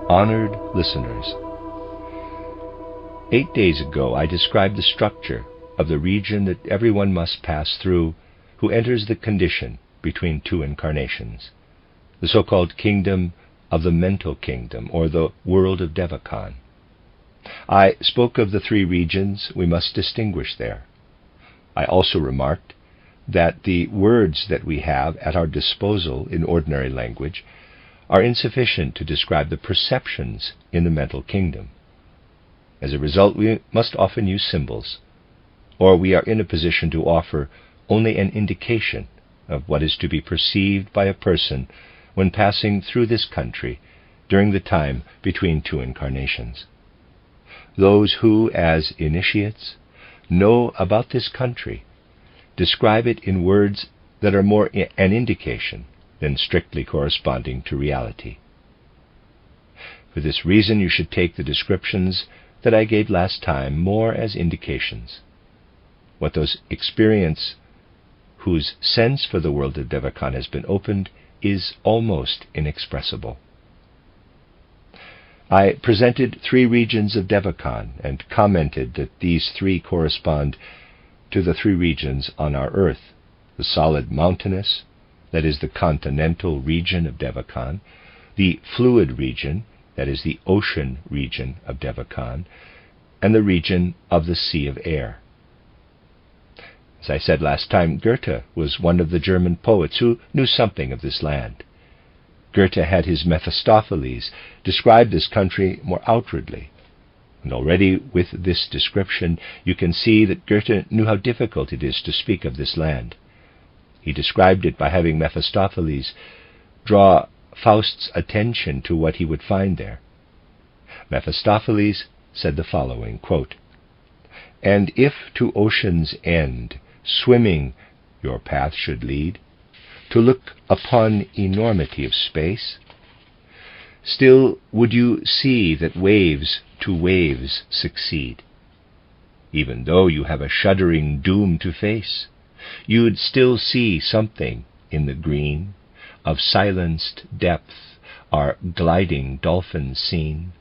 Honored listeners, 8 days ago I described the structure of the region that everyone must pass through who enters the condition between two incarnations, the so-called kingdom of the mental kingdom, or the world of Devachan. I spoke of the three regions we must distinguish there. I also remarked that the words that we have at our disposal in ordinary language are insufficient to describe the perceptions in the mental kingdom. As a result, we must often use symbols, or we are in a position to offer only an indication of what is to be perceived by a person when passing through this country during the time between two incarnations. Those who, as initiates, know about this country describe it in words that are more an indication than strictly corresponding to reality. For this reason, you should take the descriptions that I gave last time more as indications. What those experience whose sense for the world of Devachan has been opened is almost inexpressible. I presented three regions of Devachan and commented that these three correspond to the three regions on our earth: the solid mountainous, that is the continental region of Devachan; the fluid region, that is the ocean region of Devachan; and the region of the sea of air. As I said last time, Goethe was one of the German poets who knew something of this land. Goethe had his Mephistopheles describe this country more outwardly, and already with this description you can see that Goethe knew how difficult it is to speak of this land. He described it by having Mephistopheles draw Faust's attention to what he would find there. Mephistopheles said the following, quote, "And if to ocean's end swimming your path should lead, to look upon enormity of space, still would you see that waves to waves succeed. Even though you have a shuddering doom to face, you'd still see something in the green of silenced depth, our gliding dolphins seen.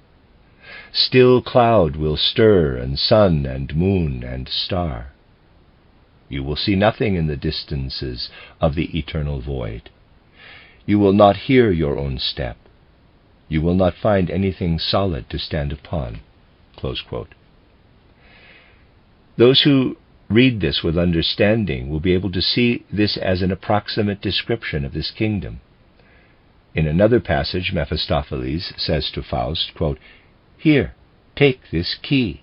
Still cloud will stir, and sun and moon and star. You will see nothing in the distances of the eternal void. You will not hear your own step. You will not find anything solid to stand upon." Close quote. Those who read this with understanding will be able to see this as an approximate description of this kingdom. In another passage, Mephistopheles says to Faust, quote, "Here, take this key.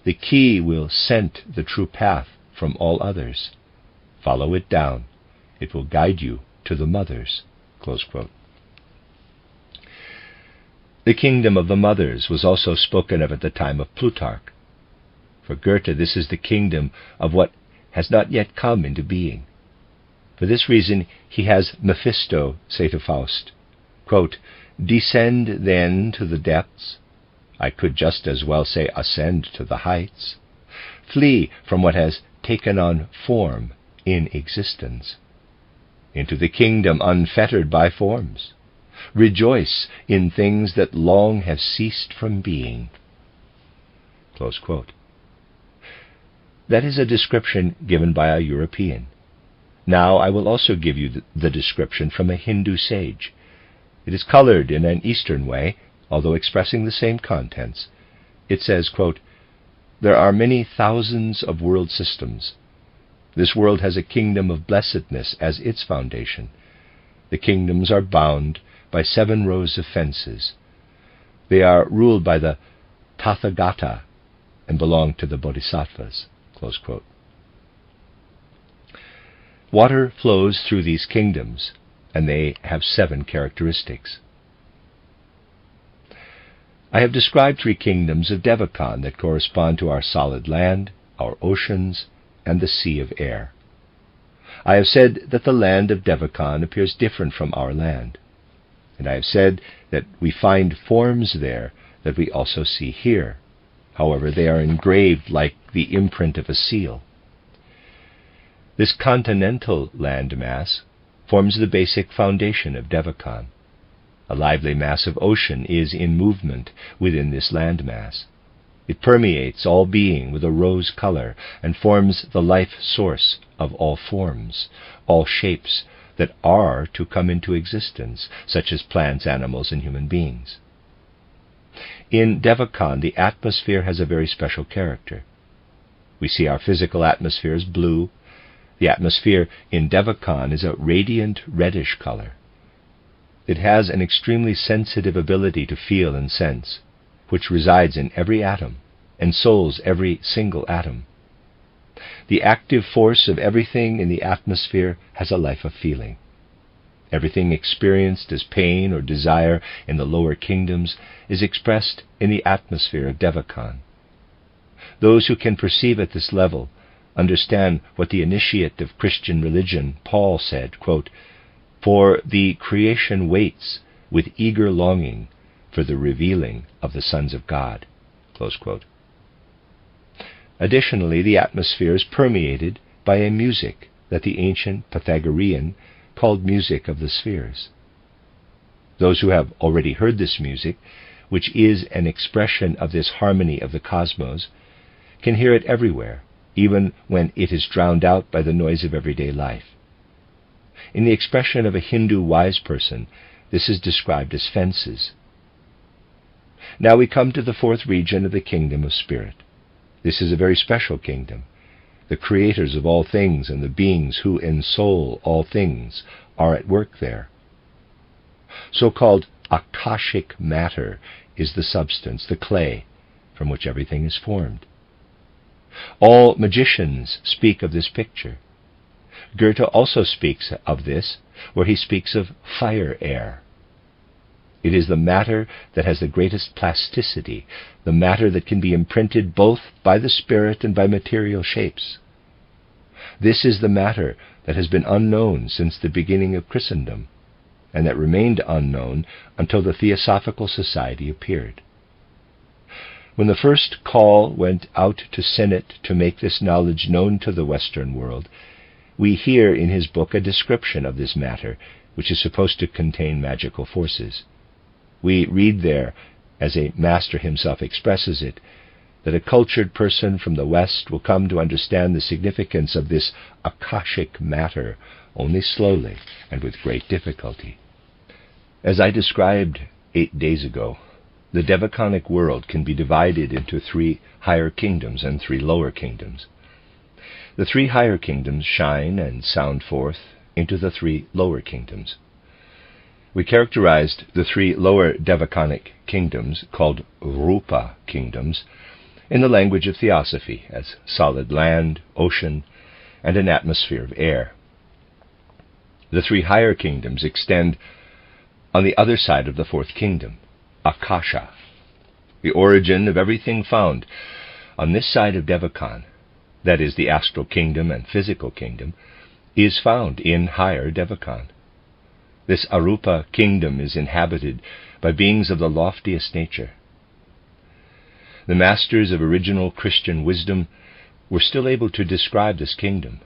The key will scent the true path from all others. Follow it down. It will guide you to the mothers." Close quote. The kingdom of the mothers was also spoken of at the time of Plutarch. For Goethe, this is the kingdom of what has not yet come into being. For this reason, he has Mephisto say to Faust, quote, "Descend then to the depths. I could just as well say ascend to the heights. Flee from what has taken on form in existence, into the kingdom unfettered by forms. Rejoice in things that long have ceased from being." Close quote. That is a description given by a European. Now I will also give you the description from a Hindu sage. It is colored in an Eastern way, although expressing the same contents. It says, quote, "There are many thousands of world systems. This world has a kingdom of blessedness as its foundation. The kingdoms are bound by 7 rows of fences. They are ruled by the Tathagata and belong to the Bodhisattvas." Close quote. Water flows through these kingdoms, and they have 7 characteristics. I have described 3 kingdoms of Devachan that correspond to our solid land, our oceans, and the sea of air. I have said that the land of Devachan appears different from our land, and I have said that we find forms there that we also see here. However, they are engraved like the imprint of a seal. This continental landmass forms the basic foundation of Devachan. A lively mass of ocean is in movement within this landmass. It permeates all being with a rose color and forms the life source of all forms, all shapes that are to come into existence, such as plants, animals, and human beings. In Devachan, the atmosphere has a very special character. We see our physical atmosphere as blue. The atmosphere in Devachan is a radiant reddish color. It has an extremely sensitive ability to feel and sense, which resides in every atom, ensouls every single atom. The active force of everything in the atmosphere has a life of feeling. Everything experienced as pain or desire in the lower kingdoms is expressed in the atmosphere of Devachan. Those who can perceive at this level understand what the initiate of Christian religion, Paul, said, quote, "For the creation waits with eager longing for the revealing of the sons of God." Close quote. Additionally, the atmosphere is permeated by a music that the ancient Pythagorean called music of the spheres. Those who have already heard this music, which is an expression of this harmony of the cosmos, can hear it everywhere, even when it is drowned out by the noise of everyday life. In the expression of a Hindu wise person, this is described as fences. Now we come to the fourth region of the kingdom of spirit. This is a very special kingdom. The creators of all things and the beings who ensoul all things are at work there. So-called akashic matter is the substance, the clay, from which everything is formed. All magicians speak of this picture. Goethe also speaks of this, where he speaks of fire air. It is the matter that has the greatest plasticity, the matter that can be imprinted both by the spirit and by material shapes. This is the matter that has been unknown since the beginning of Christendom, and that remained unknown until the Theosophical Society appeared. When the first call went out to Sinnett to make this knowledge known to the Western world, we hear in his book a description of this matter, which is supposed to contain magical forces. We read there, as a master himself expresses it, that a cultured person from the West will come to understand the significance of this akashic matter only slowly and with great difficulty. As I described 8 days ago, the Devachanic world can be divided into 3 higher kingdoms and 3 lower kingdoms. The 3 higher kingdoms shine and sound forth into the 3 lower kingdoms. We characterized the 3 lower Devachanic kingdoms, called Rupa kingdoms, in the language of theosophy as solid land, ocean, and an atmosphere of air. The 3 higher kingdoms extend on the other side of the 4th kingdom, Akasha. The origin of everything found on this side of Devachan, that is the astral kingdom and physical kingdom, is found in higher Devachan. This Arupa kingdom is inhabited by beings of the loftiest nature. The masters of original Christian wisdom were still able to describe this kingdom.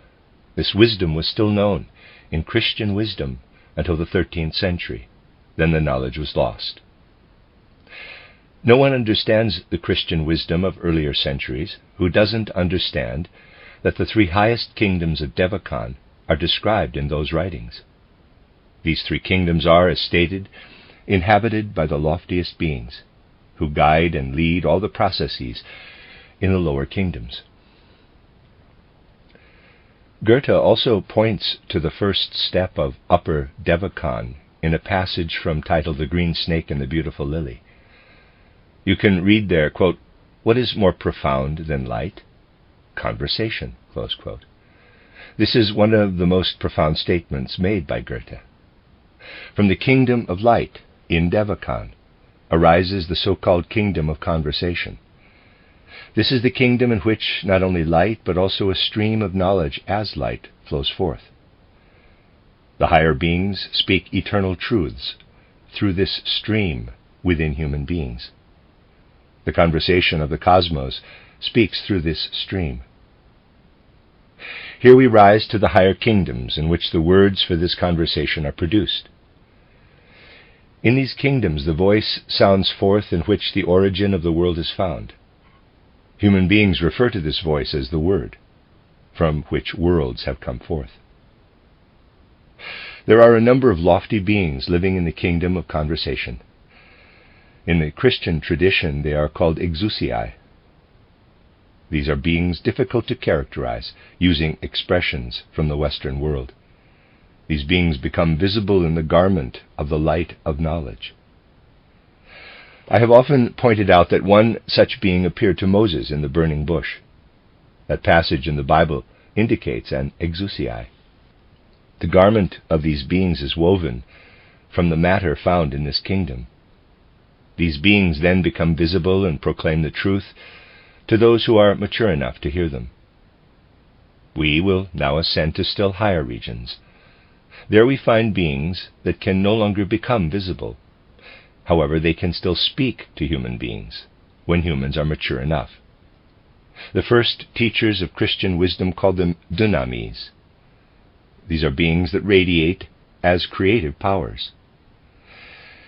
This wisdom was still known in Christian wisdom until the 13th century. Then the knowledge was lost. No one understands the Christian wisdom of earlier centuries who doesn't understand that the 3 highest kingdoms of Devachan are described in those writings. These 3 kingdoms are, as stated, inhabited by the loftiest beings, who guide and lead all the processes in the lower kingdoms. Goethe also points to the first step of Upper Devachan in a passage from titled The Green Snake and the Beautiful Lily. You can read there, quote, "What is more profound than light? Conversation," close quote. This is one of the most profound statements made by Goethe. From the kingdom of light, in Devachan, arises the so-called kingdom of conversation. This is the kingdom in which not only light, but also a stream of knowledge as light flows forth. The higher beings speak eternal truths through this stream within human beings. The conversation of the cosmos speaks through this stream. Here we rise to the higher kingdoms in which the words for this conversation are produced. In these kingdoms the voice sounds forth in which the origin of the world is found. Human beings refer to this voice as the Word, from which worlds have come forth. There are a number of lofty beings living in the kingdom of conversation. In the Christian tradition they are called exousiai. These are beings difficult to characterize, using expressions from the Western world. These beings become visible in the garment of the light of knowledge. I have often pointed out that one such being appeared to Moses in the burning bush. That passage in the Bible indicates an exousiai. The garment of these beings is woven from the matter found in this kingdom. These beings then become visible and proclaim the truth to those who are mature enough to hear them. We will now ascend to still higher regions. There we find beings that can no longer become visible. However, they can still speak to human beings when humans are mature enough. The first teachers of Christian wisdom called them dunamis. These are beings that radiate as creative powers.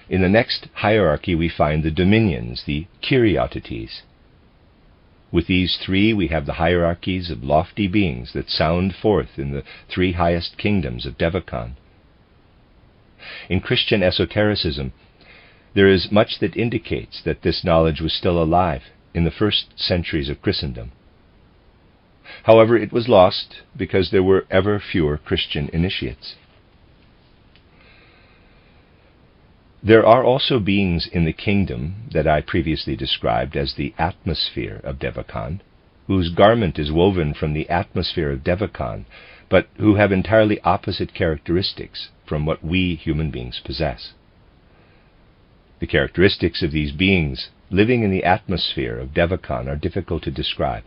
In the next hierarchy we find the dominions, the Kyriatetes. With these three we have the hierarchies of lofty beings that sound forth in the three highest kingdoms of Devachan. In Christian esotericism, there is much that indicates that this knowledge was still alive in the first centuries of Christendom. However, it was lost because there were ever fewer Christian initiates. There are also beings in the kingdom that I previously described as the atmosphere of Devachan, whose garment is woven from the atmosphere of Devachan, but who have entirely opposite characteristics from what we human beings possess. The characteristics of these beings living in the atmosphere of Devachan are difficult to describe.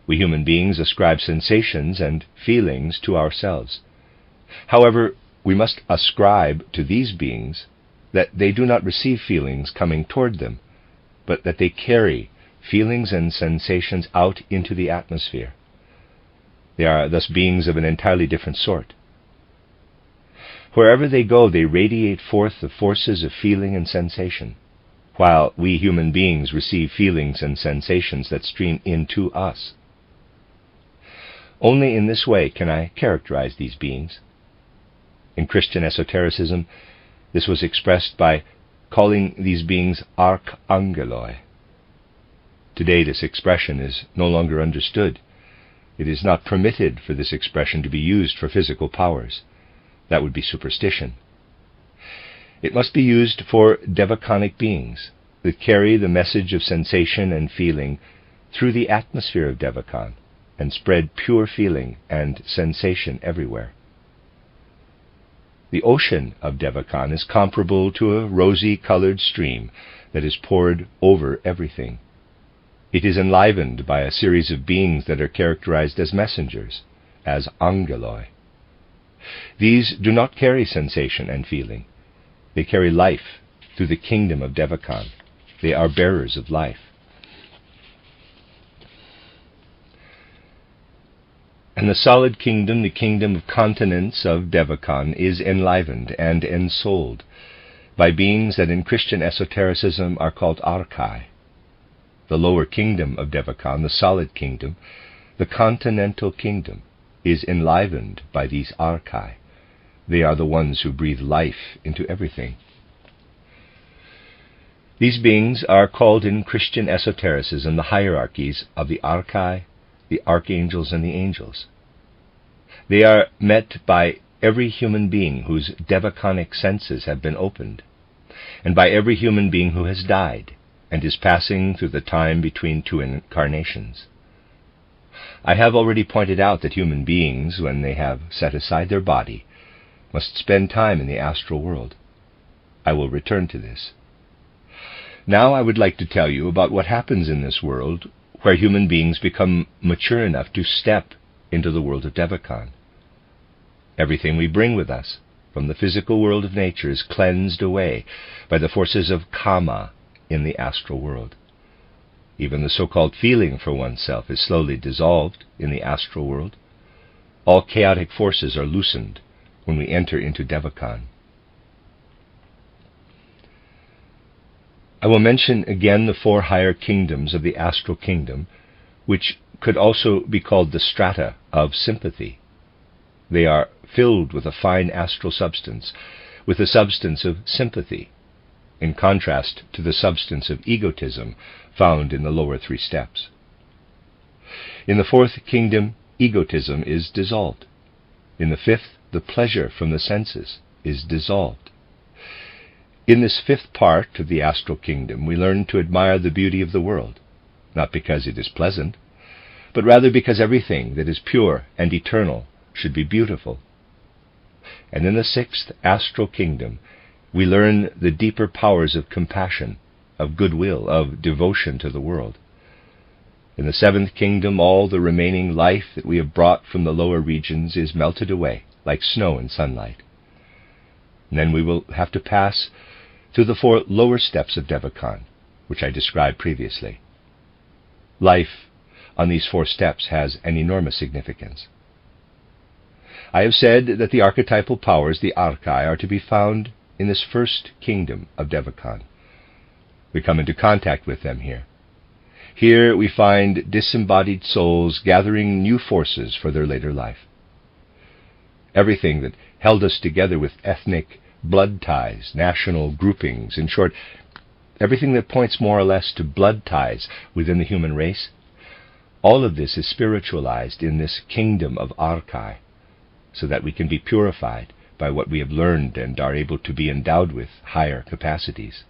We human beings ascribe sensations and feelings to ourselves. However, we must ascribe to these beings that they do not receive feelings coming toward them, but that they carry feelings and sensations out into the atmosphere. They are thus beings of an entirely different sort. Wherever they go, they radiate forth the forces of feeling and sensation, while we human beings receive feelings and sensations that stream into us. Only in this way can I characterize these beings. In Christian esotericism, this was expressed by calling these beings archangeloi. Today this expression is no longer understood. It is not permitted for this expression to be used for physical powers. That would be superstition. It must be used for devachanic beings that carry the message of sensation and feeling through the atmosphere of Devachan and spread pure feeling and sensation everywhere. The ocean of Devachan is comparable to a rosy-colored stream that is poured over everything. It is enlivened by a series of beings that are characterized as messengers, as angeloi. These do not carry sensation and feeling. They carry life through the kingdom of Devachan. They are bearers of life. And the solid kingdom, the kingdom of continents of Devachan, is enlivened and ensouled by beings that in Christian esotericism are called archai. The lower kingdom of Devachan, the solid kingdom, the continental kingdom, is enlivened by these archai. They are the ones who breathe life into everything. These beings are called in Christian esotericism the hierarchies of the archai, the archangels, and the angels. They are met by every human being whose devachanic senses have been opened, and by every human being who has died and is passing through the time between two incarnations. I have already pointed out that human beings, when they have set aside their body, must spend time in the astral world. I will return to this. Now I would like to tell you about what happens in this world where human beings become mature enough to step into the world of Devachan. Everything we bring with us from the physical world of nature is cleansed away by the forces of kama in the astral world. Even the so-called feeling for oneself is slowly dissolved in the astral world. All chaotic forces are loosened when we enter into Devachan. I will mention again the 4 higher kingdoms of the astral kingdom, which could also be called the strata of sympathy. They are filled with a fine astral substance, with the substance of sympathy, in contrast to the substance of egotism found in the lower 3 steps. In the 4th kingdom, egotism is dissolved. In the 5th, the pleasure from the senses is dissolved. In this 5th part of the astral kingdom, we learn to admire the beauty of the world, not because it is pleasant, but rather because everything that is pure and eternal should be beautiful. And in the 6th astral kingdom, we learn the deeper powers of compassion, of goodwill, of devotion to the world. In the 7th kingdom, all the remaining life that we have brought from the lower regions is melted away, like snow in sunlight. And then we will have to pass through the 4 lower steps of Devachan, which I described previously. Life on these 4 steps has an enormous significance. I have said that the archetypal powers, the archai, are to be found in this 1st kingdom of Devachan. We come into contact with them here. Here we find disembodied souls gathering new forces for their later life. Everything that held us together with ethnic blood ties, national groupings, in short, everything that points more or less to blood ties within the human race, all of this is spiritualized in this kingdom of archai, so that we can be purified by what we have learned and are able to be endowed with higher capacities.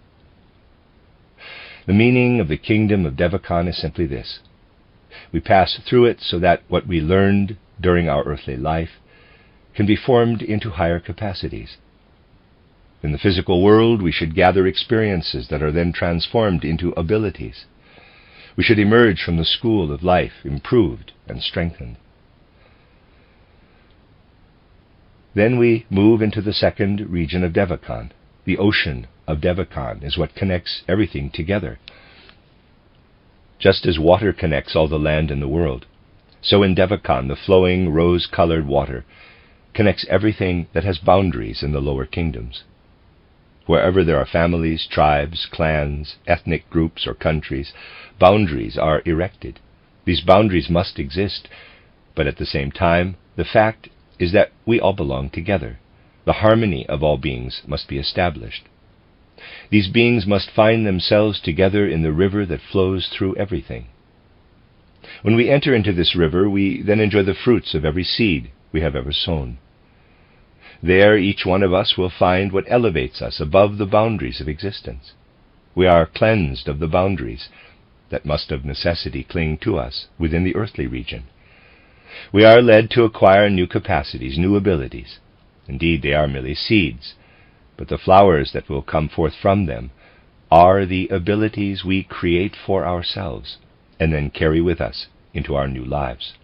The meaning of the kingdom of Devachan is simply this. We pass through it so that what we learned during our earthly life can be formed into higher capacities. In the physical world, we should gather experiences that are then transformed into abilities. We should emerge from the school of life improved and strengthened. Then we move into the 2nd region of Devachan. The ocean of Devachan is what connects everything together. Just as water connects all the land in the world, so in Devachan the flowing rose-colored water connects everything that has boundaries in the lower kingdoms. Wherever there are families, tribes, clans, ethnic groups, or countries, boundaries are erected. These boundaries must exist, but at the same time, the fact is that we all belong together. The harmony of all beings must be established. These beings must find themselves together in the river that flows through everything. When we enter into this river, we then enjoy the fruits of every seed we have ever sown. There each one of us will find what elevates us above the boundaries of existence. We are cleansed of the boundaries that must of necessity cling to us within the earthly region. We are led to acquire new capacities, new abilities. Indeed, they are merely seeds, but the flowers that will come forth from them are the abilities we create for ourselves and then carry with us into our new lives.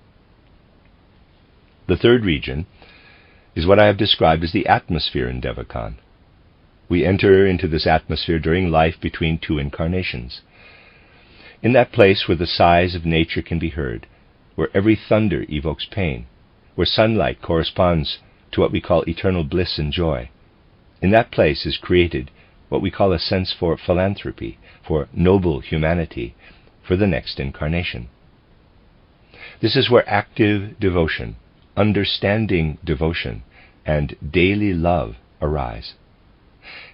The 3rd region is what I have described as the atmosphere in Devachan. We enter into this atmosphere during life between 2 incarnations. In that place where the sighs of nature can be heard, where every thunder evokes pain, where sunlight corresponds to what we call eternal bliss and joy, in that place is created what we call a sense for philanthropy, for noble humanity, for the next incarnation. This is where active devotion, understanding devotion, and daily love arise.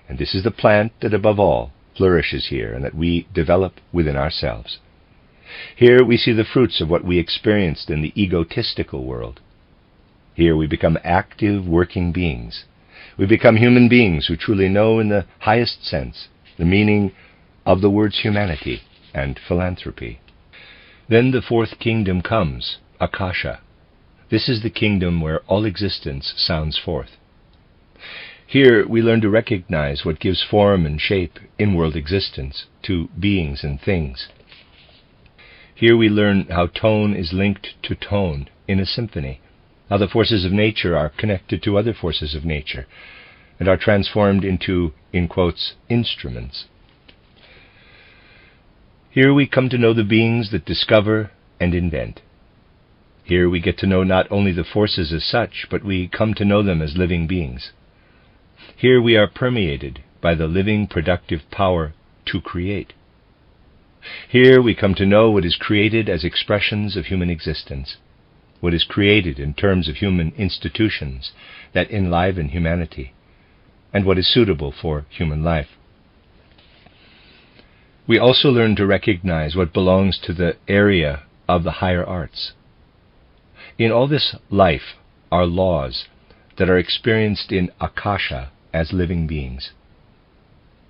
And this is the plant that above all flourishes here and that we develop within ourselves. Here we see the fruits of what we experienced in the egotistical world. Here we become active working beings. We become human beings who truly know in the highest sense the meaning of the words humanity and philanthropy. Then the 4th kingdom comes, Akasha. This is the kingdom where all existence sounds forth. Here we learn to recognize what gives form and shape in world existence to beings and things. Here we learn how tone is linked to tone in a symphony, how the forces of nature are connected to other forces of nature, and are transformed into, in quotes, instruments. Here we come to know the beings that discover and invent. Here we get to know not only the forces as such, but we come to know them as living beings. Here we are permeated by the living productive power to create. Here we come to know what is created as expressions of human existence, what is created in terms of human institutions that enliven humanity, and what is suitable for human life. We also learn to recognize what belongs to the area of the higher arts. In all this life are laws that are experienced in Akasha as living beings.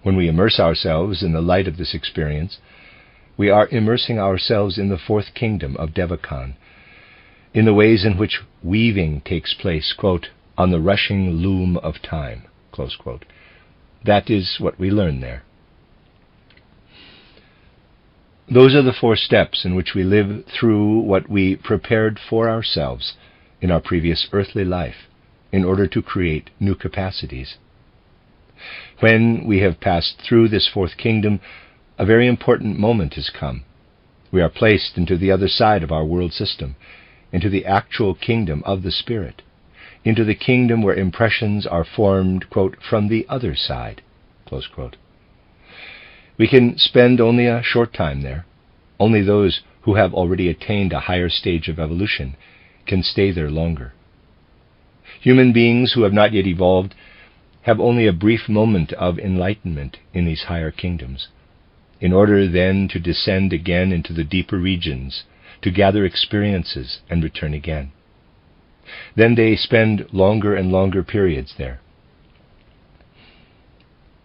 When we immerse ourselves in the light of this experience, we are immersing ourselves in the fourth kingdom of Devachan, in the ways in which weaving takes place, quote, on the rushing loom of time, close quote. That is what we learn there. Those are the 4 steps in which we live through what we prepared for ourselves in our previous earthly life in order to create new capacities. When we have passed through this fourth kingdom, a very important moment has come. We are placed into the other side of our world system, into the actual kingdom of the Spirit, into the kingdom where impressions are formed, quote, from the other side, close quote. We can spend only a short time there. Only those who have already attained a higher stage of evolution can stay there longer. Human beings who have not yet evolved have only a brief moment of enlightenment in these higher kingdoms, in order then to descend again into the deeper regions, to gather experiences and return again. Then they spend longer and longer periods there.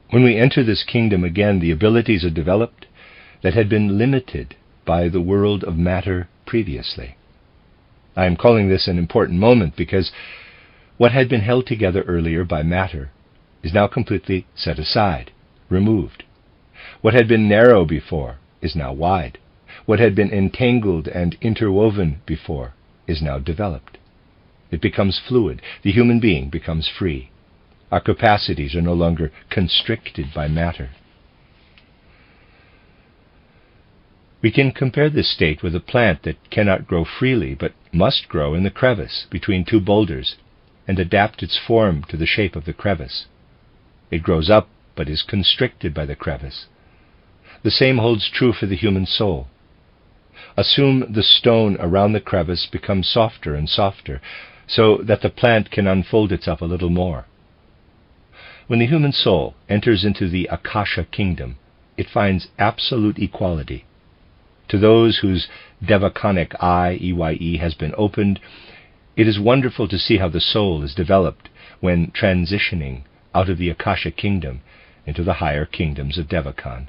When we enter this kingdom again, the abilities are developed that had been limited by the world of matter previously. I am calling this an important moment because what had been held together earlier by matter is now completely set aside, removed. What had been narrow before is now wide. What had been entangled and interwoven before is now developed. It becomes fluid. The human being becomes free. Our capacities are no longer constricted by matter. We can compare this state with a plant that cannot grow freely but must grow in the crevice between 2 boulders and adapt its form to the shape of the crevice. It grows up but is constricted by the crevice. The same holds true for the human soul. Assume the stone around the crevice becomes softer and softer, so that the plant can unfold itself a little more. When the human soul enters into the Akasha kingdom, it finds absolute equality. To those whose Devachanic eye, EYE, has been opened, it is wonderful to see how the soul is developed when transitioning out of the Akasha kingdom into the higher kingdoms of Devachan.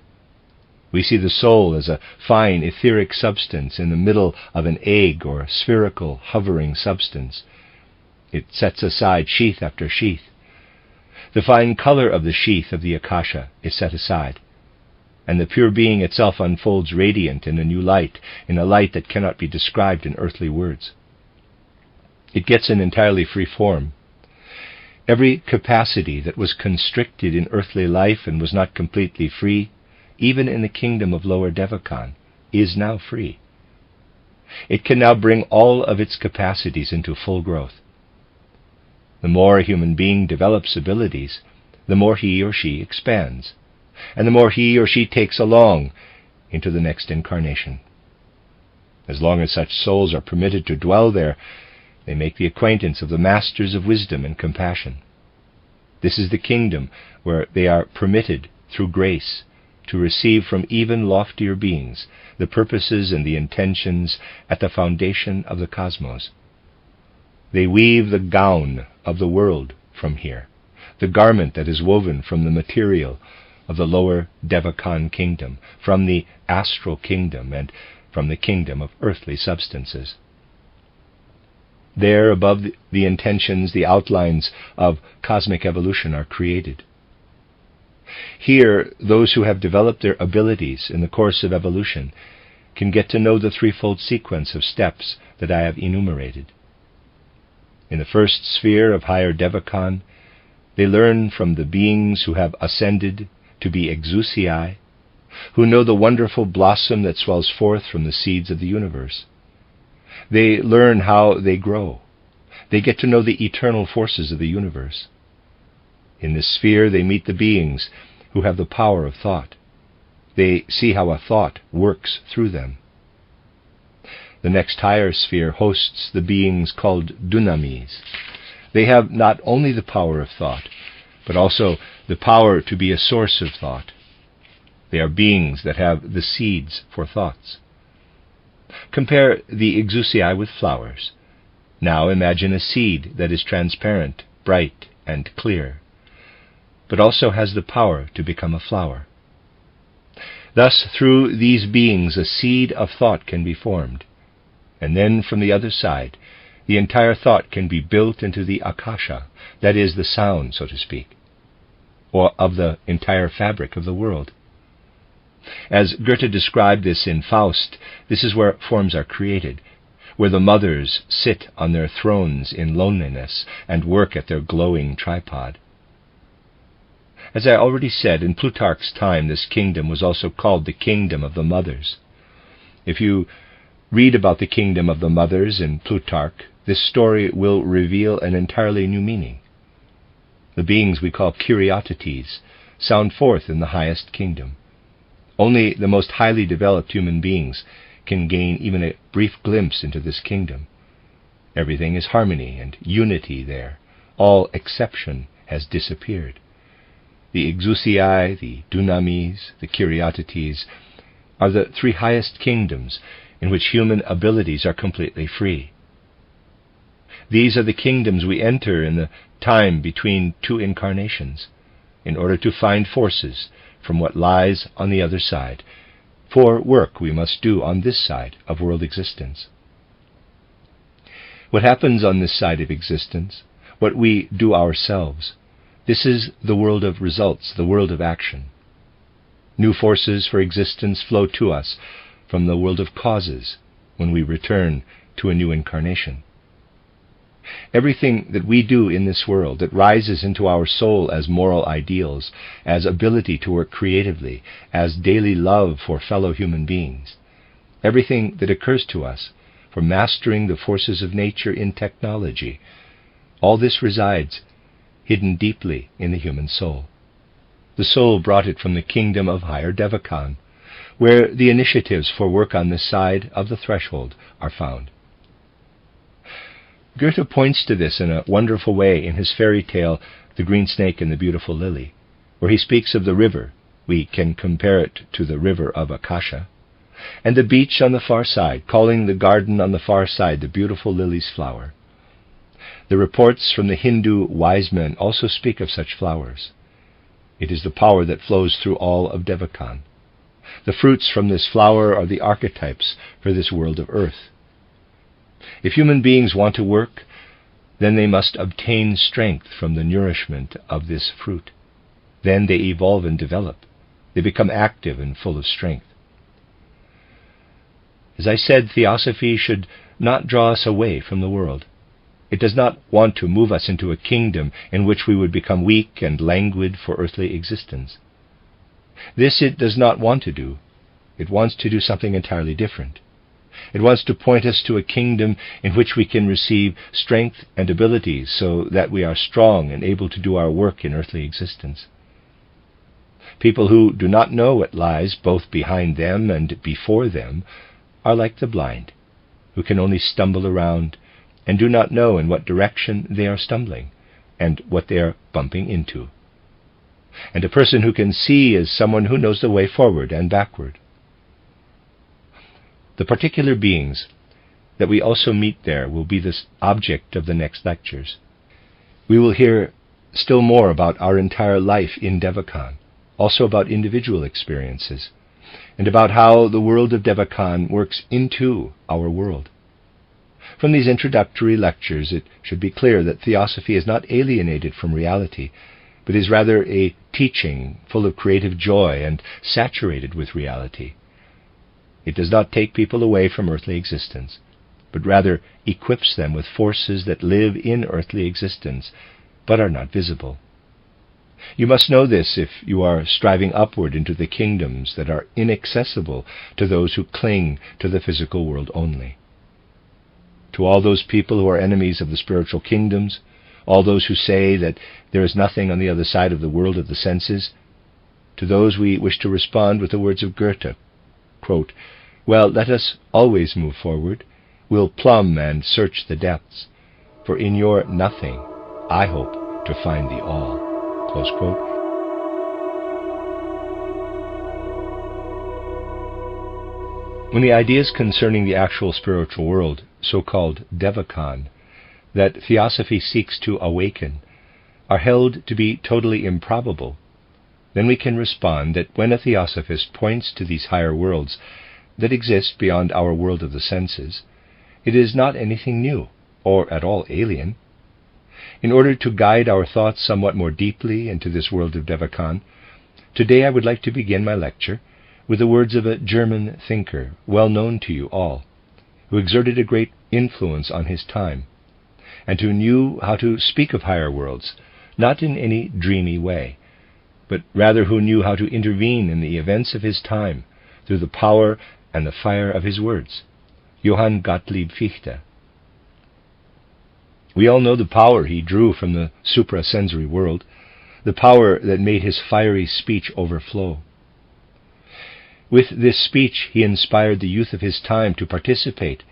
We see the soul as a fine etheric substance in the middle of an egg or spherical hovering substance. It sets aside sheath after sheath. The fine color of the sheath of the Akasha is set aside, and the pure being itself unfolds radiant in a new light, in a light that cannot be described in earthly words. It gets an entirely free form. Every capacity that was constricted in earthly life and was not completely free, even in the kingdom of lower Devachan, is now free. It can now bring all of its capacities into full growth. The more a human being develops abilities, the more he or she expands, and the more he or she takes along into the next incarnation. As long as such souls are permitted to dwell there, they make the acquaintance of the masters of wisdom and compassion. This is the kingdom where they are permitted, through grace, to receive from even loftier beings the purposes and the intentions at the foundation of the cosmos. They weave the gown of the world from here, the garment that is woven from the material of the lower Devachan kingdom, from the astral kingdom, and from the kingdom of earthly substances. There, above the intentions, the outlines of cosmic evolution are created. Here, those who have developed their abilities in the course of evolution can get to know the threefold sequence of steps that I have enumerated. In the first sphere of higher Devachan, they learn from the beings who have ascended to be exousiai, who know the wonderful blossom that swells forth from the seeds of the universe. They learn how they grow. They get to know the eternal forces of the universe. In this sphere they meet the beings who have the power of thought. They see how a thought works through them. The next higher sphere hosts the beings called dunamis. They have not only the power of thought, but also the power to be a source of thought. They are beings that have the seeds for thoughts. Compare the exousiae with flowers. Now imagine a seed that is transparent, bright, and clear, but also has the power to become a flower. Thus, through these beings, a seed of thought can be formed, and then from the other side, the entire thought can be built into the akasha, that is, the sound, so to speak, or of the entire fabric of the world. As Goethe described this in Faust, this is where forms are created, where the mothers sit on their thrones in loneliness and work at their glowing tripod. As I already said, in Plutarch's time this kingdom was also called the kingdom of the mothers. If you read about the kingdom of the mothers in Plutarch, this story will reveal an entirely new meaning. The beings we call Kyriates sound forth in the highest kingdom. Only the most highly developed human beings can gain even a brief glimpse into this kingdom. Everything is harmony and unity there. All exception has disappeared. The exousiae, the dunamis, the Kyriates are the three highest kingdoms in which human abilities are completely free. These are the kingdoms we enter in the time between two incarnations, in order to find forces from what lies on the other side, for work we must do on this side of world existence. What happens on this side of existence, what we do ourselves, this is the world of results, the world of action. New forces for existence flow to us from the world of causes when we return to a new incarnation. Everything that we do in this world that rises into our soul as moral ideals, as ability to work creatively, as daily love for fellow human beings, everything that occurs to us for mastering the forces of nature in technology, all this resides hidden deeply in the human soul. The soul brought it from the kingdom of higher Devachan, where the initiatives for work on this side of the threshold are found. Goethe points to this in a wonderful way in his fairy tale, The Green Snake and the Beautiful Lily, where he speaks of the river, we can compare it to the river of Akasha, and the beach on the far side, calling the garden on the far side the beautiful lily's flower. The reports from the Hindu wise men also speak of such flowers. It is the power that flows through all of Devachan. The fruits from this flower are the archetypes for this world of earth. If human beings want to work, then they must obtain strength from the nourishment of this fruit. Then they evolve and develop. They become active and full of strength. As I said, theosophy should not draw us away from the world. It does not want to move us into a kingdom in which we would become weak and languid for earthly existence. This it does not want to do. It wants to do something entirely different. It wants to point us to a kingdom in which we can receive strength and abilities so that we are strong and able to do our work in earthly existence. People who do not know what lies both behind them and before them are like the blind, who can only stumble around and do not know in what direction they are stumbling and what they are bumping into. And a person who can see is someone who knows the way forward and backward. The particular beings that we also meet there will be the object of the next lectures. We will hear still more about our entire life in Devachan, also about individual experiences, and about how the world of Devachan works into our world. From these introductory lectures, it should be clear that theosophy is not alienated from reality, but is rather a teaching full of creative joy and saturated with reality. It does not take people away from earthly existence, but rather equips them with forces that live in earthly existence, but are not visible. You must know this if you are striving upward into the kingdoms that are inaccessible to those who cling to the physical world only. To all those people who are enemies of the spiritual kingdoms, all those who say that there is nothing on the other side of the world of the senses, To those we wish to respond with the words of Goethe, quote, "Well, let us always move forward. We'll plumb and search the depths, for in your nothing I hope to find the all." Close quote. When the ideas concerning the actual spiritual world, so-called Devachan, that theosophy seeks to awaken, are held to be totally improbable, then we can respond that when a theosophist points to these higher worlds that exist beyond our world of the senses, it is not anything new, or at all alien. In order to guide our thoughts somewhat more deeply into this world of Devachan, today I would like to begin my lecture with the words of a German thinker, well known to you all, who exerted a great influence on his time, and who knew how to speak of higher worlds, not in any dreamy way, but rather who knew how to intervene in the events of his time through the power and the fire of his words, Johann Gottlieb Fichte. We all know the power he drew from the suprasensory world, the power that made his fiery speech overflow. With this speech he inspired the youth of his time to participate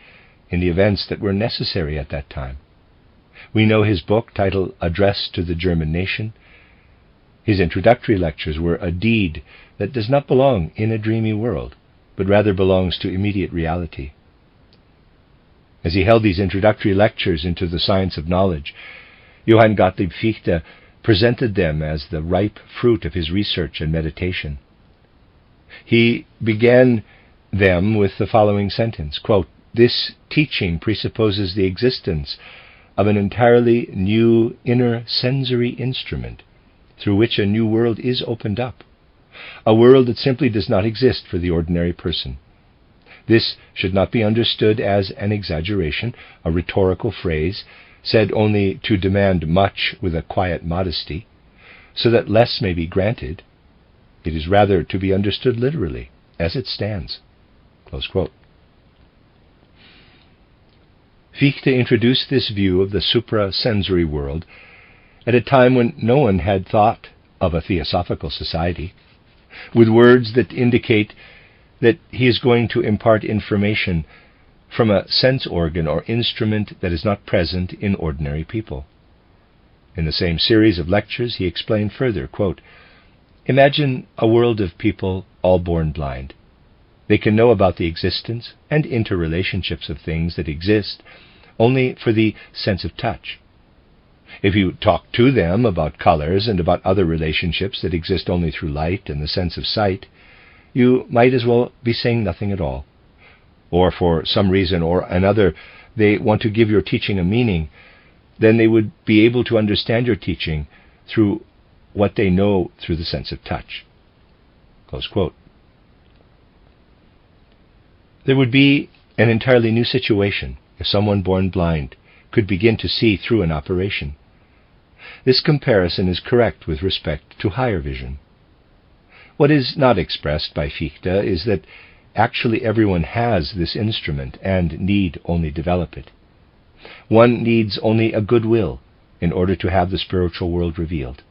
in the events that were necessary at that time. We know his book titled Address to the German Nation. His introductory lectures were a deed that does not belong in a dreamy world, but rather belongs to immediate reality. As he held these introductory lectures into the science of knowledge, Johann Gottlieb Fichte presented them as the ripe fruit of his research and meditation. He began them with the following sentence, quote, "This teaching presupposes the existence of an entirely new inner sensory instrument through which a new world is opened up, a world that simply does not exist for the ordinary person. This should not be understood as an exaggeration, a rhetorical phrase, said only to demand much with a quiet modesty, so that less may be granted. It is rather to be understood literally, as it stands." Close quote. Fichte introduced this view of the suprasensory world at a time when no one had thought of a theosophical society, with words that indicate that he is going to impart information from a sense organ or instrument that is not present in ordinary people. In the same series of lectures, he explained further, quote, "Imagine a world of people all born blind. They can know about the existence and interrelationships of things that exist only for the sense of touch. If you talk to them about colors and about other relationships that exist only through light and the sense of sight, you might as well be saying nothing at all. Or for some reason or another they want to give your teaching a meaning, then they would be able to understand your teaching through what they know through the sense of touch." Close quote. There would be an entirely new situation if someone born blind could begin to see through an operation. This comparison is correct with respect to higher vision. What is not expressed by Fichte is that actually everyone has this instrument and need only develop it. One needs only a good will in order to have the spiritual world revealed.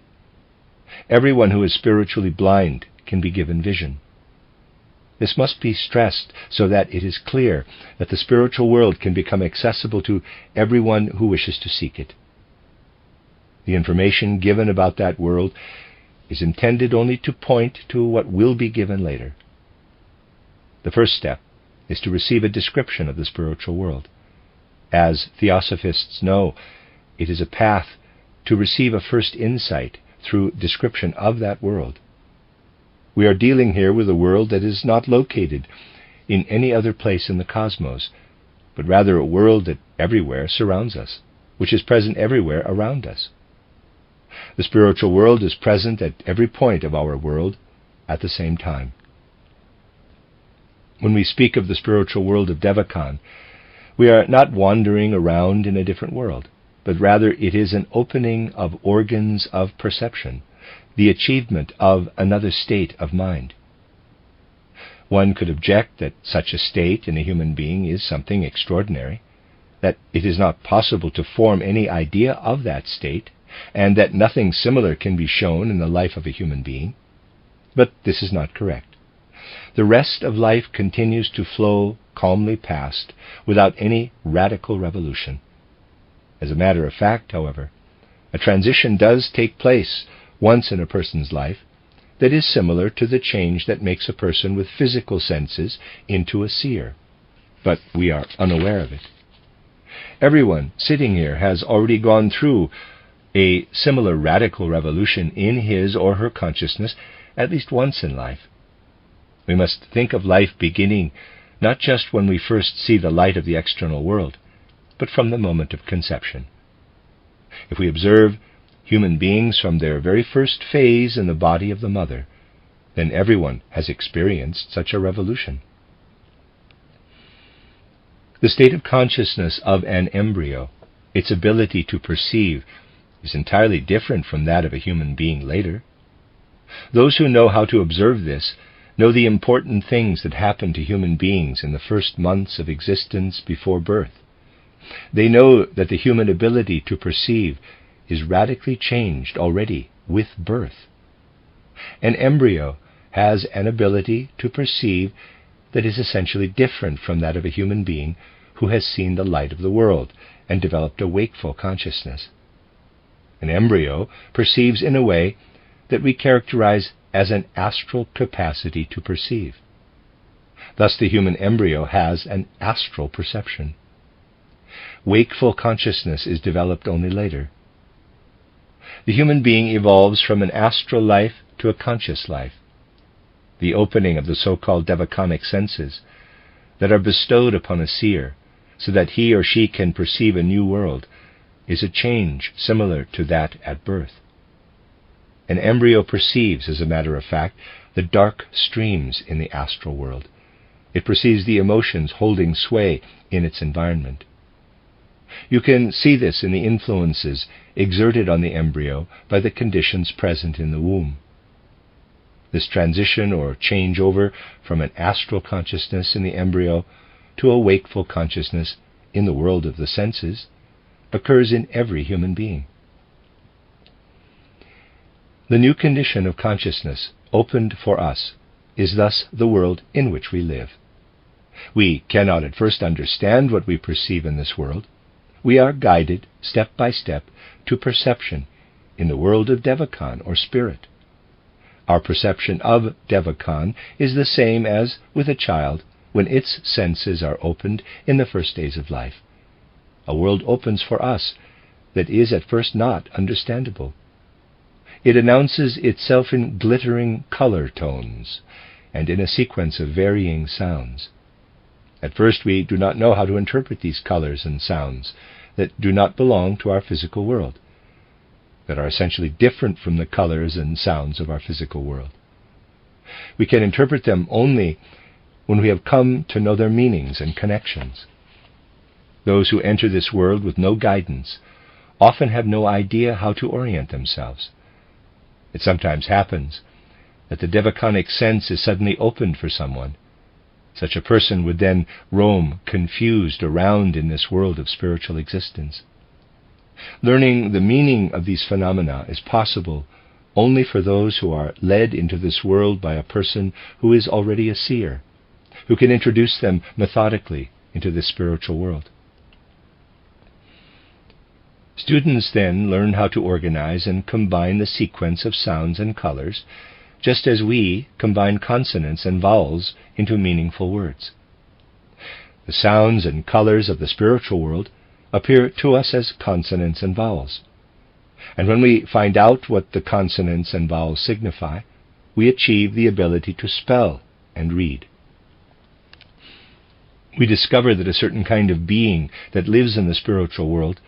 Everyone who is spiritually blind can be given vision. This must be stressed so that it is clear that the spiritual world can become accessible to everyone who wishes to seek it. The information given about that world is intended only to point to what will be given later. The first step is to receive a description of the spiritual world. As theosophists know, it is a path to receive a first insight through description of that world. We are dealing here with a world that is not located in any other place in the cosmos, but rather a world that everywhere surrounds us, which is present everywhere around us. The spiritual world is present at every point of our world at the same time. When we speak of the spiritual world of Devachan, we are not wandering around in a different world, but rather it is an opening of organs of perception, the achievement of another state of mind. One could object that such a state in a human being is something extraordinary, that it is not possible to form any idea of that state, and that nothing similar can be shown in the life of a human being. But this is not correct. The rest of life continues to flow calmly past without any radical revolution. As a matter of fact, however, a transition does take place once in a person's life that is similar to the change that makes a person with physical senses into a seer. But we are unaware of it. Everyone sitting here has already gone through a similar radical revolution in his or her consciousness at least once in life. We must think of life beginning not just when we first see the light of the external world, but from the moment of conception. If we observe human beings from their very first phase in the body of the mother, then everyone has experienced such a revolution. The state of consciousness of an embryo, its ability to perceive, is entirely different from that of a human being later. Those who know how to observe this know the important things that happen to human beings in the first months of existence before birth. They know that the human ability to perceive is radically changed already with birth. An embryo has an ability to perceive that is essentially different from that of a human being who has seen the light of the world and developed a wakeful consciousness. An embryo perceives in a way that we characterize as an astral capacity to perceive. Thus the human embryo has an astral perception. Wakeful consciousness is developed only later. The human being evolves from an astral life to a conscious life. The opening of the so-called Devachanic senses that are bestowed upon a seer so that he or she can perceive a new world is a change similar to that at birth. An embryo perceives, as a matter of fact, the dark streams in the astral world. It perceives the emotions holding sway in its environment. You can see this in the influences exerted on the embryo by the conditions present in the womb. This transition or change over from an astral consciousness in the embryo to a wakeful consciousness in the world of the senses occurs in every human being. The new condition of consciousness opened for us is thus the world in which we live. We cannot at first understand what we perceive in this world. We are guided step by step to perception in the world of Devachan or spirit. Our perception of Devachan is the same as with a child when its senses are opened in the first days of life. A world opens for us that is at first not understandable. It announces itself in glittering color tones and in a sequence of varying sounds. At first we do not know how to interpret these colors and sounds that do not belong to our physical world, that are essentially different from the colors and sounds of our physical world. We can interpret them only when we have come to know their meanings and connections. Those who enter this world with no guidance often have no idea how to orient themselves. It sometimes happens that the Devachanic sense is suddenly opened for someone. Such a person would then roam confused around in this world of spiritual existence. Learning the meaning of these phenomena is possible only for those who are led into this world by a person who is already a seer, who can introduce them methodically into this spiritual world. Students then learn how to organize and combine the sequence of sounds and colors, just as we combine consonants and vowels into meaningful words. The sounds and colors of the spiritual world appear to us as consonants and vowels. And when we find out what the consonants and vowels signify, we achieve the ability to spell and read. We discover that a certain kind of being that lives in the spiritual world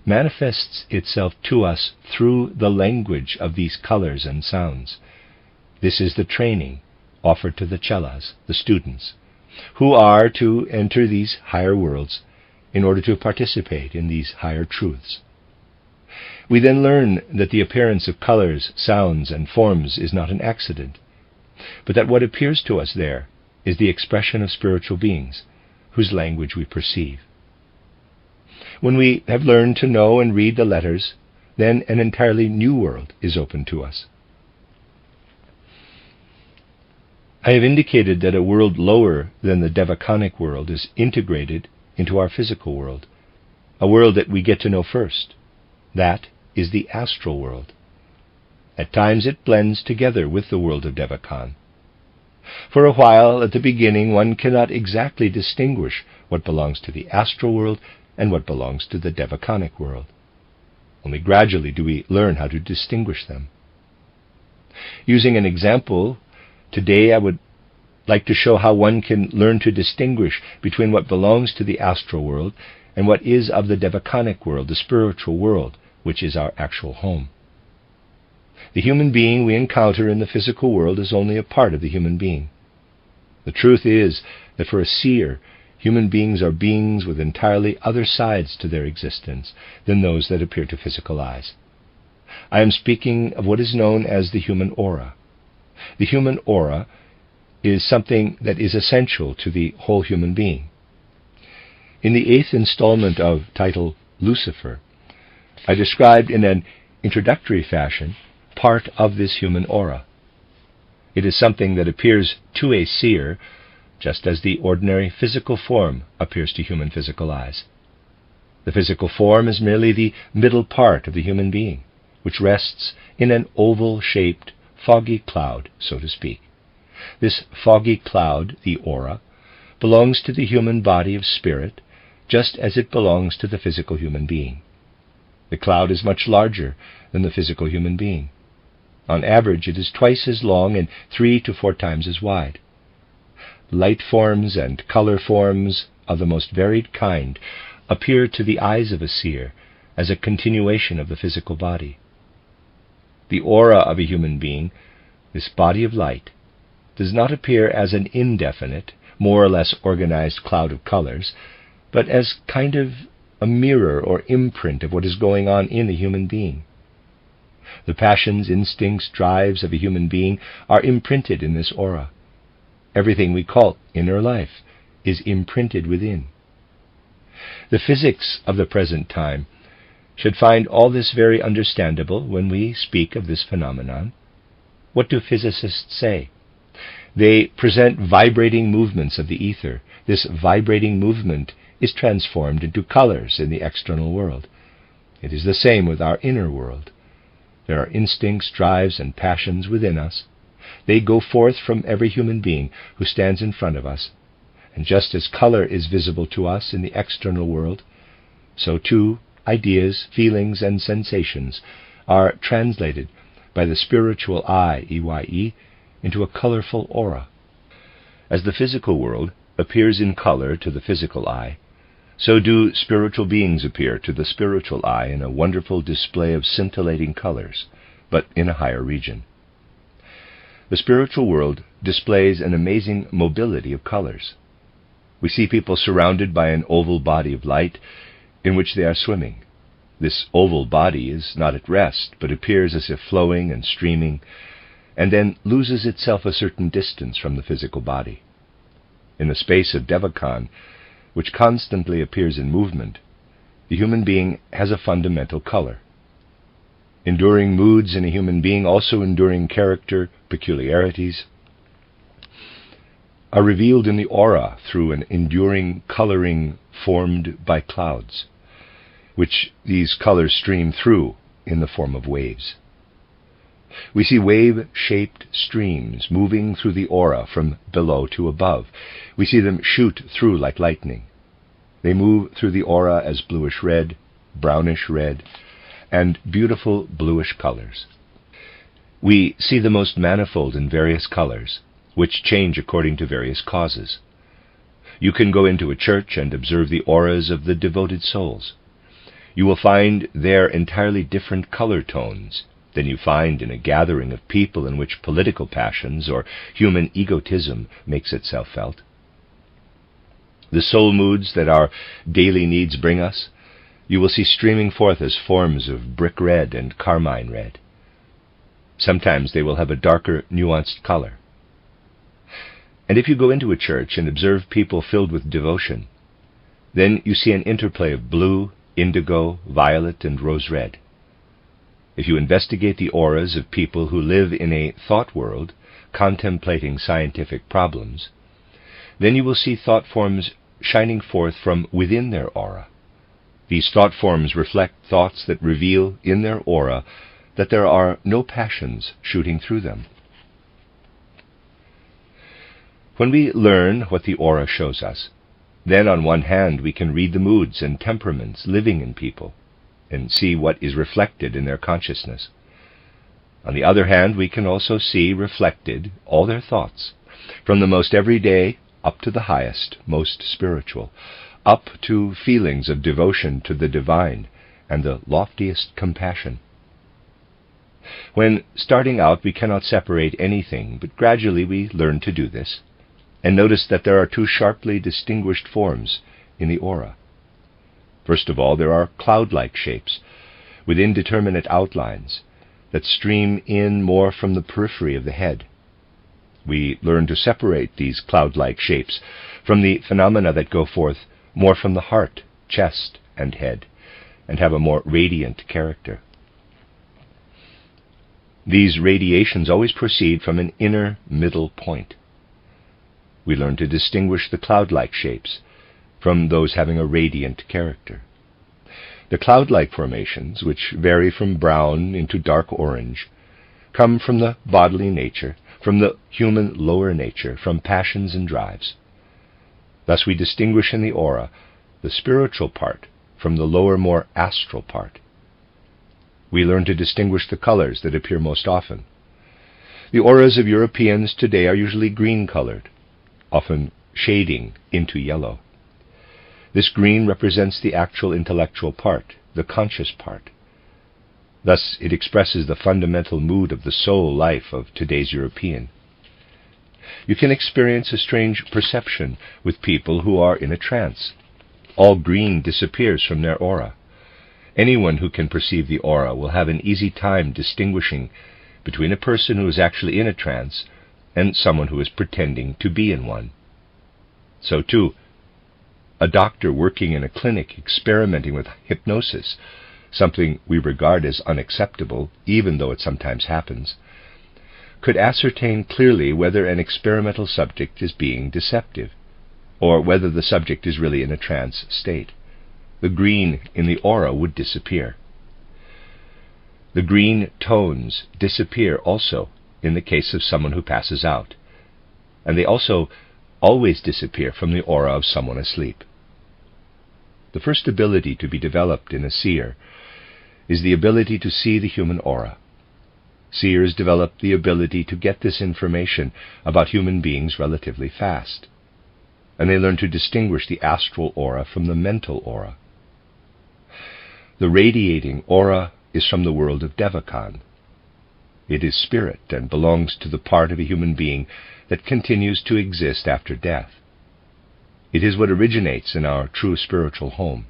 manifests itself to us through the language of these colors and sounds. This is the training offered to the chelas, the students, who are to enter these higher worlds in order to participate in these higher truths. We then learn that the appearance of colors, sounds, and forms is not an accident, but that what appears to us there is the expression of spiritual beings, whose language we perceive. When we have learned to know and read the letters, then an entirely new world is open to us. I have indicated that a world lower than the Devachanic world is integrated into our physical world, a world that we get to know first. That is the astral world. At times it blends together with the world of Devachan. For a while, at the beginning, one cannot exactly distinguish what belongs to the astral world and what belongs to the Devachanic world. Only gradually do we learn how to distinguish them. Using an example, today I would like to show how one can learn to distinguish between what belongs to the astral world and what is of the Devachanic world, the spiritual world, which is our actual home. The human being we encounter in the physical world is only a part of the human being. The truth is that for a seer, human beings are beings with entirely other sides to their existence than those that appear to physical eyes. I am speaking of what is known as the human aura. The human aura is something that is essential to the whole human being. In the 8th installment of title Lucifer, I described in an introductory fashion part of this human aura. It is something that appears to a seer just as the ordinary physical form appears to human physical eyes. The physical form is merely the middle part of the human being, which rests in an oval-shaped, foggy cloud, so to speak. This foggy cloud, the aura, belongs to the human body of spirit, just as it belongs to the physical human being. The cloud is much larger than the physical human being. On average, it is twice as long and 3 to 4 times as wide. Light forms and color forms of the most varied kind appear to the eyes of a seer as a continuation of the physical body. The aura of a human being, this body of light, does not appear as an indefinite, more or less organized cloud of colors, but as kind of a mirror or imprint of what is going on in the human being. The passions, instincts, drives of a human being are imprinted in this aura. Everything we call inner life is imprinted within. The physics of the present time should find all this very understandable when we speak of this phenomenon. What do physicists say? They present vibrating movements of the ether. This vibrating movement is transformed into colors in the external world. It is the same with our inner world. There are instincts, drives, and passions within us. They go forth from every human being who stands in front of us. And just as color is visible to us in the external world, so too ideas, feelings, and sensations are translated by the spiritual eye, EYE, into a colorful aura. As the physical world appears in color to the physical eye, so do spiritual beings appear to the spiritual eye in a wonderful display of scintillating colors, but in a higher region. The spiritual world displays an amazing mobility of colors. We see people surrounded by an oval body of light in which they are swimming. This oval body is not at rest, but appears as if flowing and streaming, and then loses itself a certain distance from the physical body. In the space of Devachan, which constantly appears in movement, the human being has a fundamental color. Enduring moods in a human being, also enduring character, peculiarities, are revealed in the aura through an enduring coloring formed by clouds, which these colors stream through in the form of waves. We see wave-shaped streams moving through the aura from below to above. We see them shoot through like lightning. They move through the aura as bluish-red, brownish-red, and beautiful bluish colors. We see the most manifold and various colors, which change according to various causes. You can go into a church and observe the auras of the devoted souls. You will find there entirely different color tones than you find in a gathering of people in which political passions or human egotism makes itself felt. The soul moods that our daily needs bring us, you will see streaming forth as forms of brick red and carmine red. Sometimes they will have a darker, nuanced color. And if you go into a church and observe people filled with devotion, then you see an interplay of blue, indigo, violet, and rose red. If you investigate the auras of people who live in a thought world contemplating scientific problems, then you will see thought forms shining forth from within their aura. These thought forms reflect thoughts that reveal in their aura that there are no passions shooting through them. When we learn what the aura shows us, then on one hand we can read the moods and temperaments living in people and see what is reflected in their consciousness. On the other hand, we can also see reflected all their thoughts, from the most everyday up to the highest, most spiritual, up to feelings of devotion to the divine and the loftiest compassion. When starting out, we cannot separate anything, but gradually we learn to do this, and notice that there are two sharply distinguished forms in the aura. First of all, there are cloud-like shapes with indeterminate outlines that stream in more from the periphery of the head. We learn to separate these cloud-like shapes from the phenomena that go forth more from the heart, chest, and head, and have a more radiant character. These radiations always proceed from an inner middle point. We learn to distinguish the cloud-like shapes from those having a radiant character. The cloud-like formations, which vary from brown into dark orange, come from the bodily nature, from the human lower nature, from passions and drives. Thus we distinguish in the aura the spiritual part from the lower, more astral part. We learn to distinguish the colors that appear most often. The auras of Europeans today are usually green-colored, often shading into yellow. This green represents the actual intellectual part, the conscious part. Thus it expresses the fundamental mood of the soul life of today's European. You can experience a strange perception with people who are in a trance. All green disappears from their aura. Anyone who can perceive the aura will have an easy time distinguishing between a person who is actually in a trance and someone who is pretending to be in one. So too, a doctor working in a clinic experimenting with hypnosis, something we regard as unacceptable, even though it sometimes happens, could ascertain clearly whether an experimental subject is being deceptive, or whether the subject is really in a trance state. The green in the aura would disappear. The green tones disappear also in the case of someone who passes out, and they also always disappear from the aura of someone asleep. The first ability to be developed in a seer is the ability to see the human aura. Seers develop the ability to get this information about human beings relatively fast, and they learn to distinguish the astral aura from the mental aura. The radiating aura is from the world of Devachan. It is spirit and belongs to the part of a human being that continues to exist after death. It is what originates in our true spiritual home.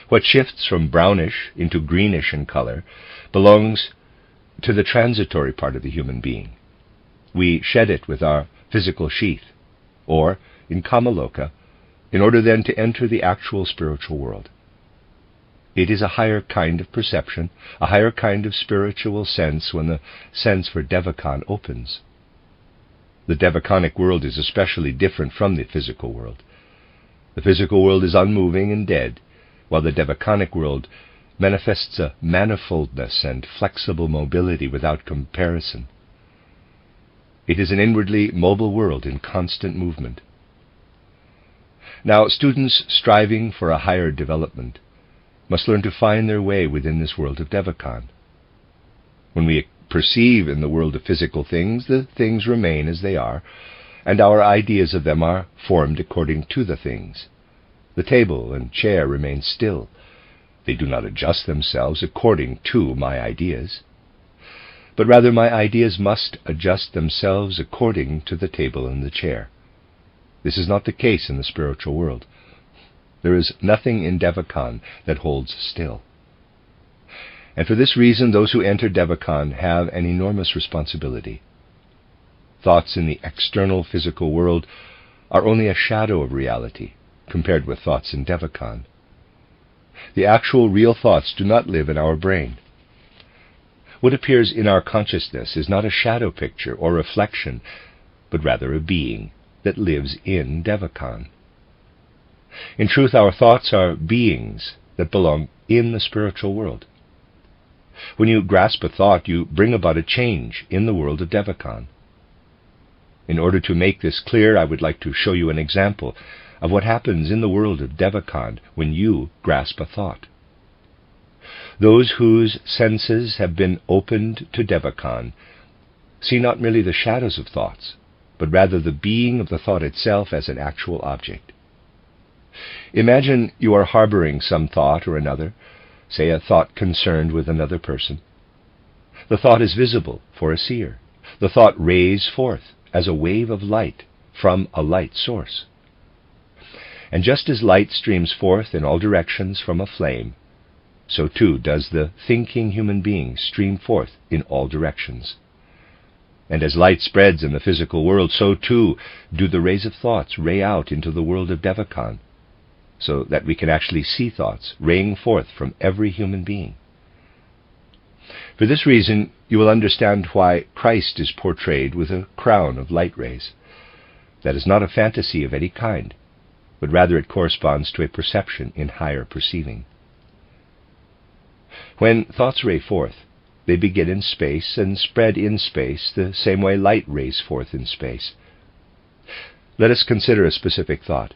What shifts from brownish into greenish in color belongs to the transitory part of the human being. We shed it with our physical sheath, or in Kamaloka, in order then to enter the actual spiritual world. It is a higher kind of perception, a higher kind of spiritual sense when the sense for Devachan opens. The Devachanic world is especially different from the physical world. The physical world is unmoving and dead, while the Devachanic world manifests a manifoldness and flexible mobility without comparison. It is an inwardly mobile world in constant movement. Now, students striving for a higher development must learn to find their way within this world of Devachan. When we perceive in the world of physical things, the things remain as they are, and our ideas of them are formed according to the things. The table and chair remain still. They do not adjust themselves according to my ideas, but rather my ideas must adjust themselves according to the table and the chair. This is not the case in the spiritual world. There is nothing in Devachan that holds still. And for this reason, those who enter Devachan have an enormous responsibility. Thoughts in the external physical world are only a shadow of reality compared with thoughts in Devachan. The actual real thoughts do not live in our brain. What appears in our consciousness is not a shadow picture or reflection, but rather a being that lives in Devachan. In truth, our thoughts are beings that belong in the spiritual world. When you grasp a thought, you bring about a change in the world of Devachan. In order to make this clear, I would like to show you an example of what happens in the world of Devachan when you grasp a thought. Those whose senses have been opened to Devachan see not merely the shadows of thoughts, but rather the being of the thought itself as an actual object. Imagine you are harboring some thought or another, say a thought concerned with another person. The thought is visible for a seer. The thought rays forth as a wave of light from a light source. And just as light streams forth in all directions from a flame, so too does the thinking human being stream forth in all directions. And as light spreads in the physical world, so too do the rays of thoughts ray out into the world of Devachan, so that we can actually see thoughts raying forth from every human being. For this reason, you will understand why Christ is portrayed with a crown of light rays. That is not a fantasy of any kind, but rather it corresponds to a perception in higher perceiving. When thoughts ray forth, they begin in space and spread in space the same way light rays forth in space. Let us consider a specific thought.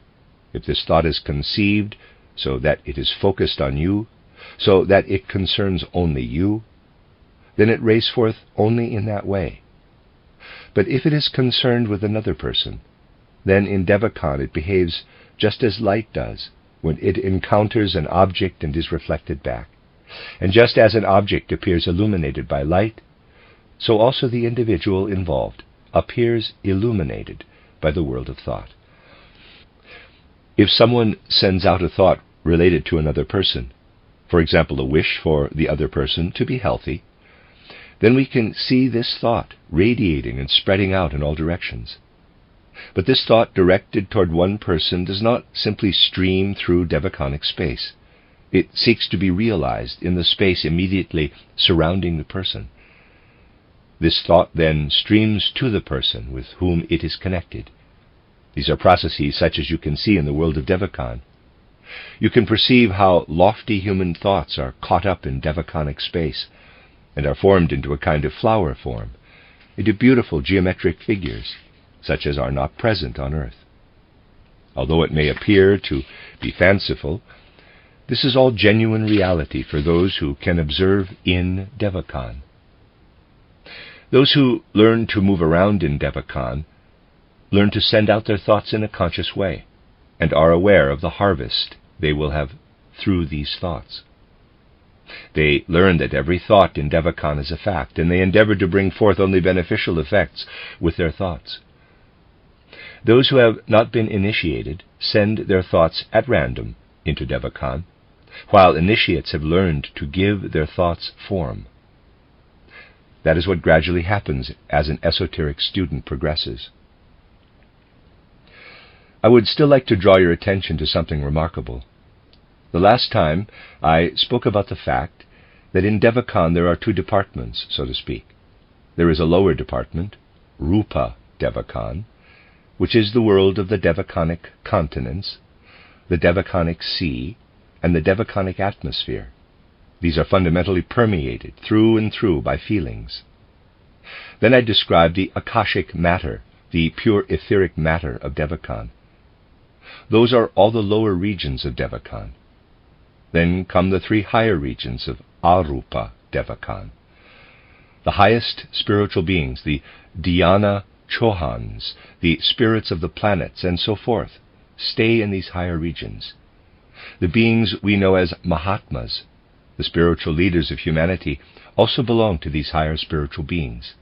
If this thought is conceived so that it is focused on you, so that it concerns only you, then it rays forth only in that way. But if it is concerned with another person, then in Devachan it behaves just as light does when it encounters an object and is reflected back. And just as an object appears illuminated by light, so also the individual involved appears illuminated by the world of thought. If someone sends out a thought related to another person, for example, a wish for the other person to be healthy, then we can see this thought radiating and spreading out in all directions. But this thought directed toward one person does not simply stream through Devachanic space. It seeks to be realized in the space immediately surrounding the person. This thought then streams to the person with whom it is connected. These are processes such as you can see in the world of Devachan. You can perceive how lofty human thoughts are caught up in Devachanic space and are formed into a kind of flower form, into beautiful geometric figures, such as are not present on earth. Although it may appear to be fanciful, this is all genuine reality for those who can observe in Devachan. Those who learn to move around in Devachan learn to send out their thoughts in a conscious way, and are aware of the harvest they will have through these thoughts. They learn that every thought in Devachan is a fact, and they endeavor to bring forth only beneficial effects with their thoughts. Those who have not been initiated send their thoughts at random into Devachan, while initiates have learned to give their thoughts form. That is what gradually happens as an esoteric student progresses. I would still like to draw your attention to something remarkable. The last time I spoke about the fact that in Devachan there are two departments, so to speak. There is a lower department, Rupa Devachan, which is the world of the Devachanic continents, the Devachanic sea, and the Devachanic atmosphere. These are fundamentally permeated through and through by feelings. Then I described the Akashic matter, the pure etheric matter of Devachan. Those are all the lower regions of Devachan. Then come the three higher regions of Arupa Devachan. The highest spiritual beings, the Dhyana Chohans, the spirits of the planets, and so forth, stay in these higher regions. The beings we know as Mahatmas, the spiritual leaders of humanity, also belong to these higher spiritual beings.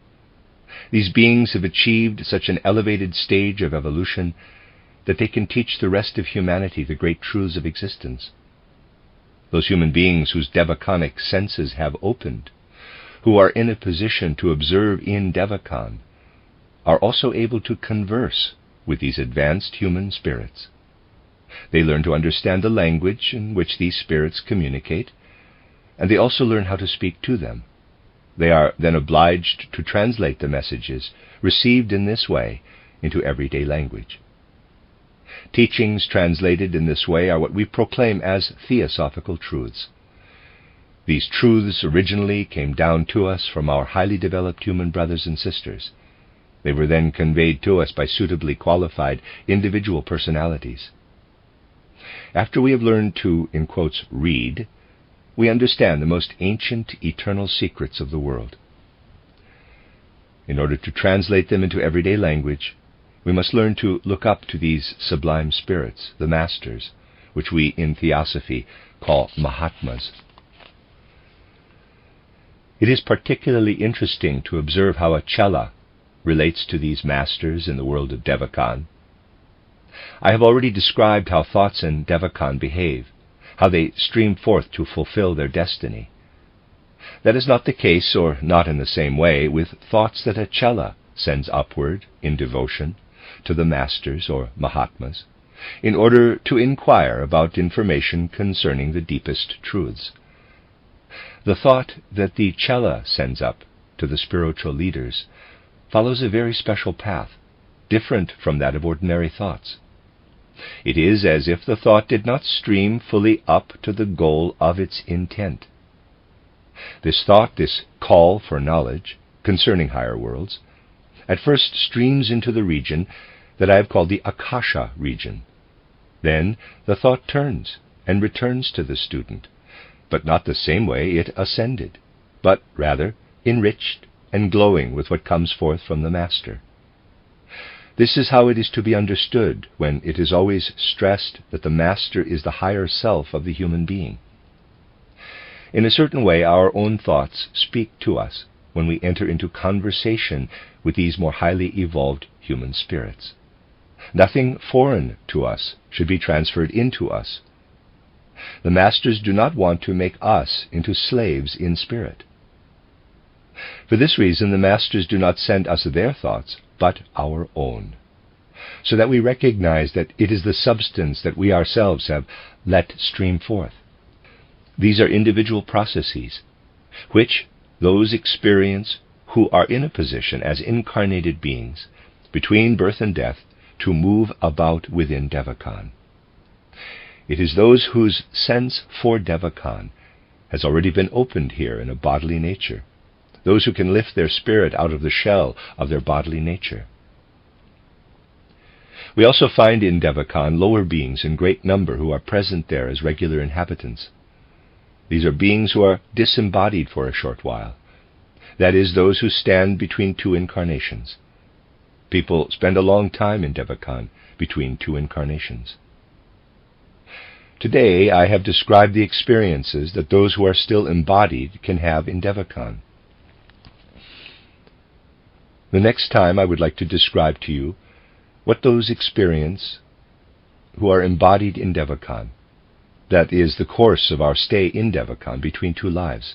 These beings have achieved such an elevated stage of evolution that they can teach the rest of humanity the great truths of existence. Those human beings whose Devachanic senses have opened, who are in a position to observe in Devachan, are also able to converse with these advanced human spirits. They learn to understand the language in which these spirits communicate, and they also learn how to speak to them. They are then obliged to translate the messages received in this way into everyday language. Teachings translated in this way are what we proclaim as theosophical truths. These truths originally came down to us from our highly developed human brothers and sisters. They were then conveyed to us by suitably qualified individual personalities. After we have learned to, in quotes, read, we understand the most ancient, eternal secrets of the world. In order to translate them into everyday language, we must learn to look up to these sublime spirits, the masters, which we in theosophy call Mahatmas. It is particularly interesting to observe how a chela relates to these masters in the world of Devachan. I have already described how thoughts in Devachan behave, how they stream forth to fulfill their destiny. That is not the case, or not in the same way, with thoughts that a chela sends upward in devotion to the masters or Mahatmas, in order to inquire about information concerning the deepest truths. The thought that the chela sends up to the spiritual leaders follows a very special path, different from that of ordinary thoughts. It is as if the thought did not stream fully up to the goal of its intent. This thought, this call for knowledge concerning higher worlds, at first streams into the region that I have called the Akasha region. Then the thought turns and returns to the student, but not the same way it ascended, but rather enriched and glowing with what comes forth from the Master. This is how it is to be understood when it is always stressed that the Master is the higher self of the human being. In a certain way, our own thoughts speak to us when we enter into conversation with these more highly evolved human spirits. Nothing foreign to us should be transferred into us. The Masters do not want to make us into slaves in spirit. For this reason, the Masters do not send us their thoughts, but our own, so that we recognize that it is the substance that we ourselves have let stream forth. These are individual processes, which those experience who are in a position as incarnated beings, between birth and death, to move about within Devachan. It is those whose sense for Devachan has already been opened here in a bodily nature, those who can lift their spirit out of the shell of their bodily nature. We also find in Devachan lower beings in great number who are present there as regular inhabitants. These are beings who are disembodied for a short while, that is, those who stand between two incarnations. People spend a long time in Devachan, between two incarnations. Today I have described the experiences that those who are still embodied can have in Devachan. The next time I would like to describe to you what those experience who are embodied in Devachan. That is the course of our stay in Devachan between two lives.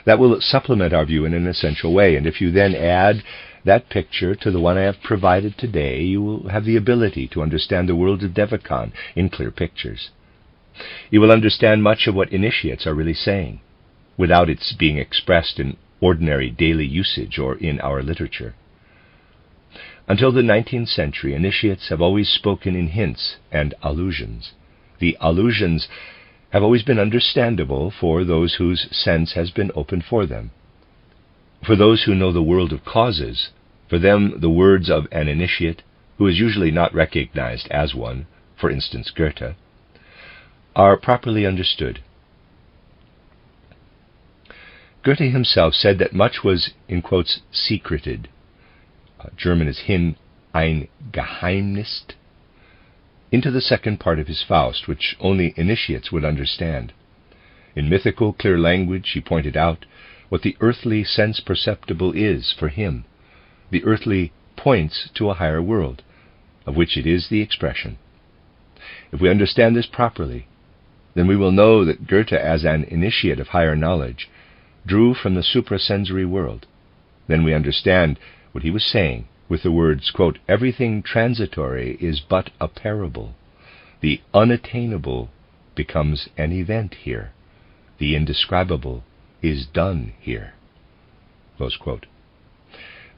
That will supplement our view in an essential way, and if you then add that picture to the one I have provided today, you will have the ability to understand the world of Devachan in clear pictures. You will understand much of what initiates are really saying, without its being expressed in ordinary daily usage or in our literature. Until the 19th century, initiates have always spoken in hints and allusions. The allusions have always been understandable for those whose sense has been opened for them. For those who know the world of causes, for them the words of an initiate, who is usually not recognized as one, for instance Goethe, are properly understood. Goethe himself said that much was, in quotes, secreted. German is hin ein Geheimnis, into the second part of his Faust, which only initiates would understand. In mythical, clear language, he pointed out what the earthly sense perceptible is for him. The earthly points to a higher world, of which it is the expression. If we understand this properly, then we will know that Goethe, as an initiate of higher knowledge, drew from the suprasensory world. Then we understand what he was saying with the words, quote, "Everything transitory is but a parable. The unattainable becomes an event here. The indescribable is done here." Close quote.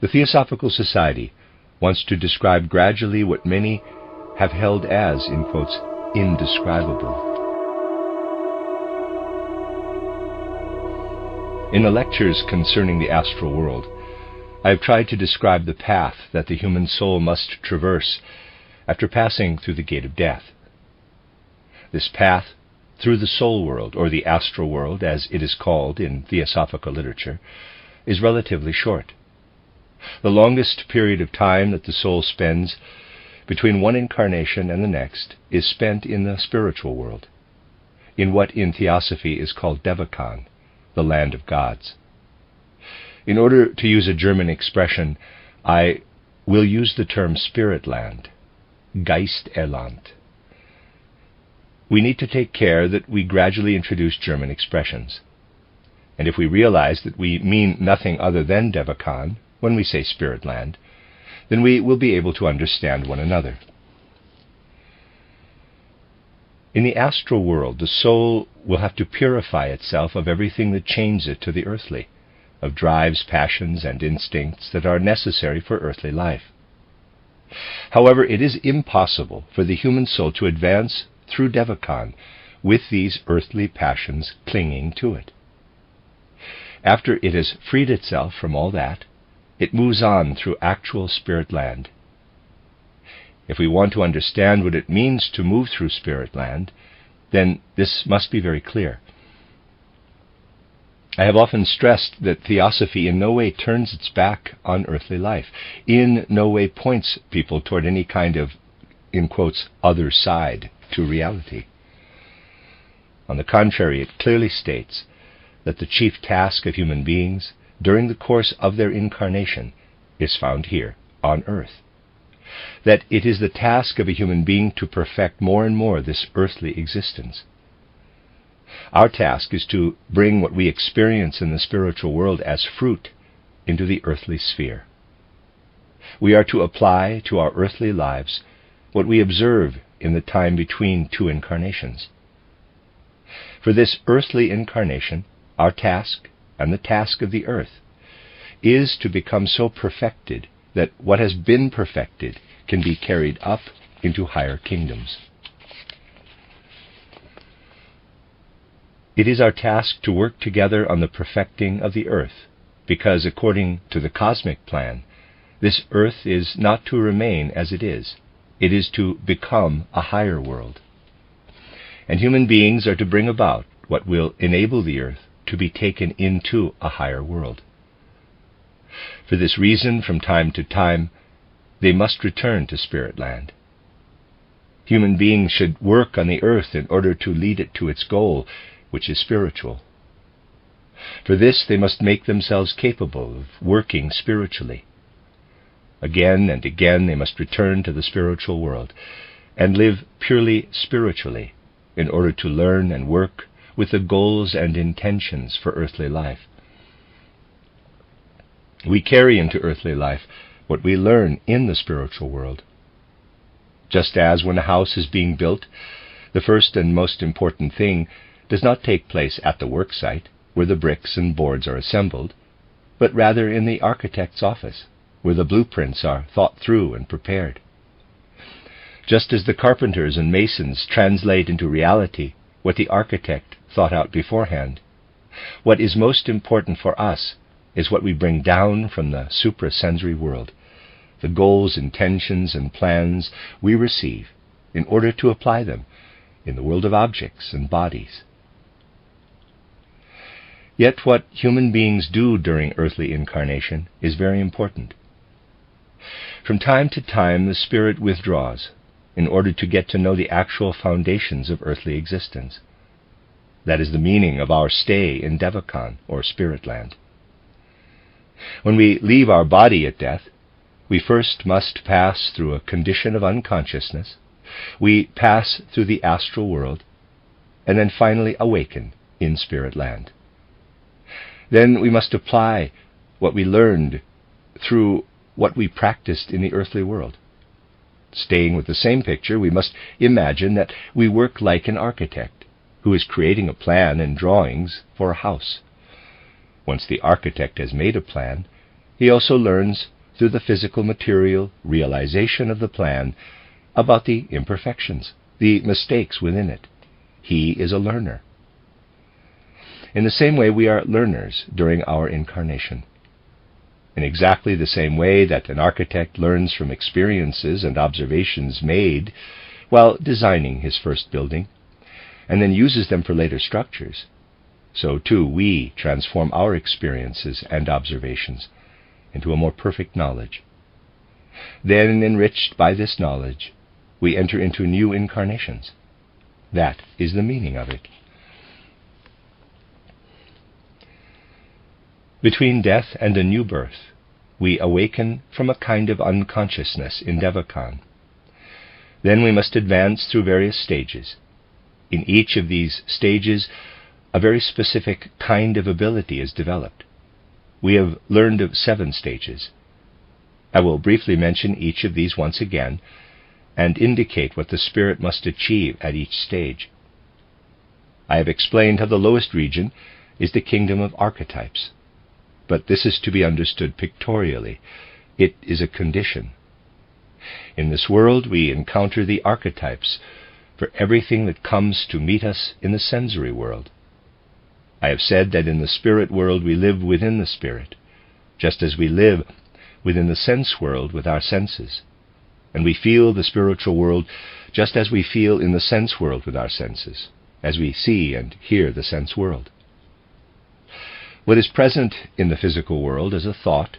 The Theosophical Society wants to describe gradually what many have held as, in quotes, indescribable. In the lectures concerning the astral world, I have tried to describe the path that the human soul must traverse after passing through the gate of death. This path through the soul world, or the astral world as it is called in theosophical literature, is relatively short. The longest period of time that the soul spends between one incarnation and the next is spent in the spiritual world, in what in theosophy is called Devachan, the land of gods. In order to use a German expression, I will use the term spirit land, Geisterland. We need to take care that we gradually introduce German expressions. And if we realize that we mean nothing other than Devachan when we say spirit land, then we will be able to understand one another. In the astral world, the soul will have to purify itself of everything that chains it to the earthly, of drives, passions, and instincts that are necessary for earthly life. However, it is impossible for the human soul to advance through Devachan with these earthly passions clinging to it. After it has freed itself from all that, it moves on through actual spirit land. If we want to understand what it means to move through spirit land, then this must be very clear. I have often stressed that theosophy in no way turns its back on earthly life, in no way points people toward any kind of, in quotes, other side to reality. On the contrary, it clearly states that the chief task of human beings during the course of their incarnation is found here on earth. That it is the task of a human being to perfect more and more this earthly existence. Our task is to bring what we experience in the spiritual world as fruit into the earthly sphere. We are to apply to our earthly lives what we observe in the time between two incarnations. For this earthly incarnation, our task, and the task of the earth, is to become so perfected that what has been perfected can be carried up into higher kingdoms. It is our task to work together on the perfecting of the earth, because according to the cosmic plan, this earth is not to remain as it is to become a higher world. And human beings are to bring about what will enable the earth to be taken into a higher world. For this reason, from time to time, they must return to spirit land. Human beings should work on the earth in order to lead it to its goal, which is spiritual. For this, they must make themselves capable of working spiritually. Again and again, they must return to the spiritual world and live purely spiritually in order to learn and work with the goals and intentions for earthly life. We carry into earthly life what we learn in the spiritual world. Just as when a house is being built, the first and most important thing does not take place at the work site, where the bricks and boards are assembled, but rather in the architect's office, where the blueprints are thought through and prepared. Just as the carpenters and masons translate into reality what the architect thought out beforehand, what is most important for us is what we bring down from the suprasensory world, the goals, intentions, and plans we receive in order to apply them in the world of objects and bodies. Yet what human beings do during earthly incarnation is very important. From time to time, the spirit withdraws in order to get to know the actual foundations of earthly existence. That is the meaning of our stay in Devachan, or spirit land. When we leave our body at death, we first must pass through a condition of unconsciousness, we pass through the astral world, and then finally awaken in spirit land. Then we must apply what we learned through what we practiced in the earthly world. Staying with the same picture, we must imagine that we work like an architect who is creating a plan and drawings for a house. Once the architect has made a plan, he also learns through the physical material realization of the plan about the imperfections, the mistakes within it. He is a learner. In the same way, we are learners during our incarnation. In exactly the same way that an architect learns from experiences and observations made while designing his first building, and then uses them for later structures, so too we transform our experiences and observations into a more perfect knowledge. Then, enriched by this knowledge, we enter into new incarnations. That is the meaning of it. Between death and a new birth, we awaken from a kind of unconsciousness in Devachan. Then we must advance through various stages. In each of these stages, a very specific kind of ability is developed. We have learned of 7 stages. I will briefly mention each of these once again and indicate what the spirit must achieve at each stage. I have explained how the lowest region is the kingdom of archetypes, but this is to be understood pictorially. It is a condition. In this world we encounter the archetypes for everything that comes to meet us in the sensory world. I have said that in the spirit world we live within the spirit, just as we live within the sense world with our senses, and we feel the spiritual world just as we feel in the sense world with our senses, as we see and hear the sense world. What is present in the physical world as a thought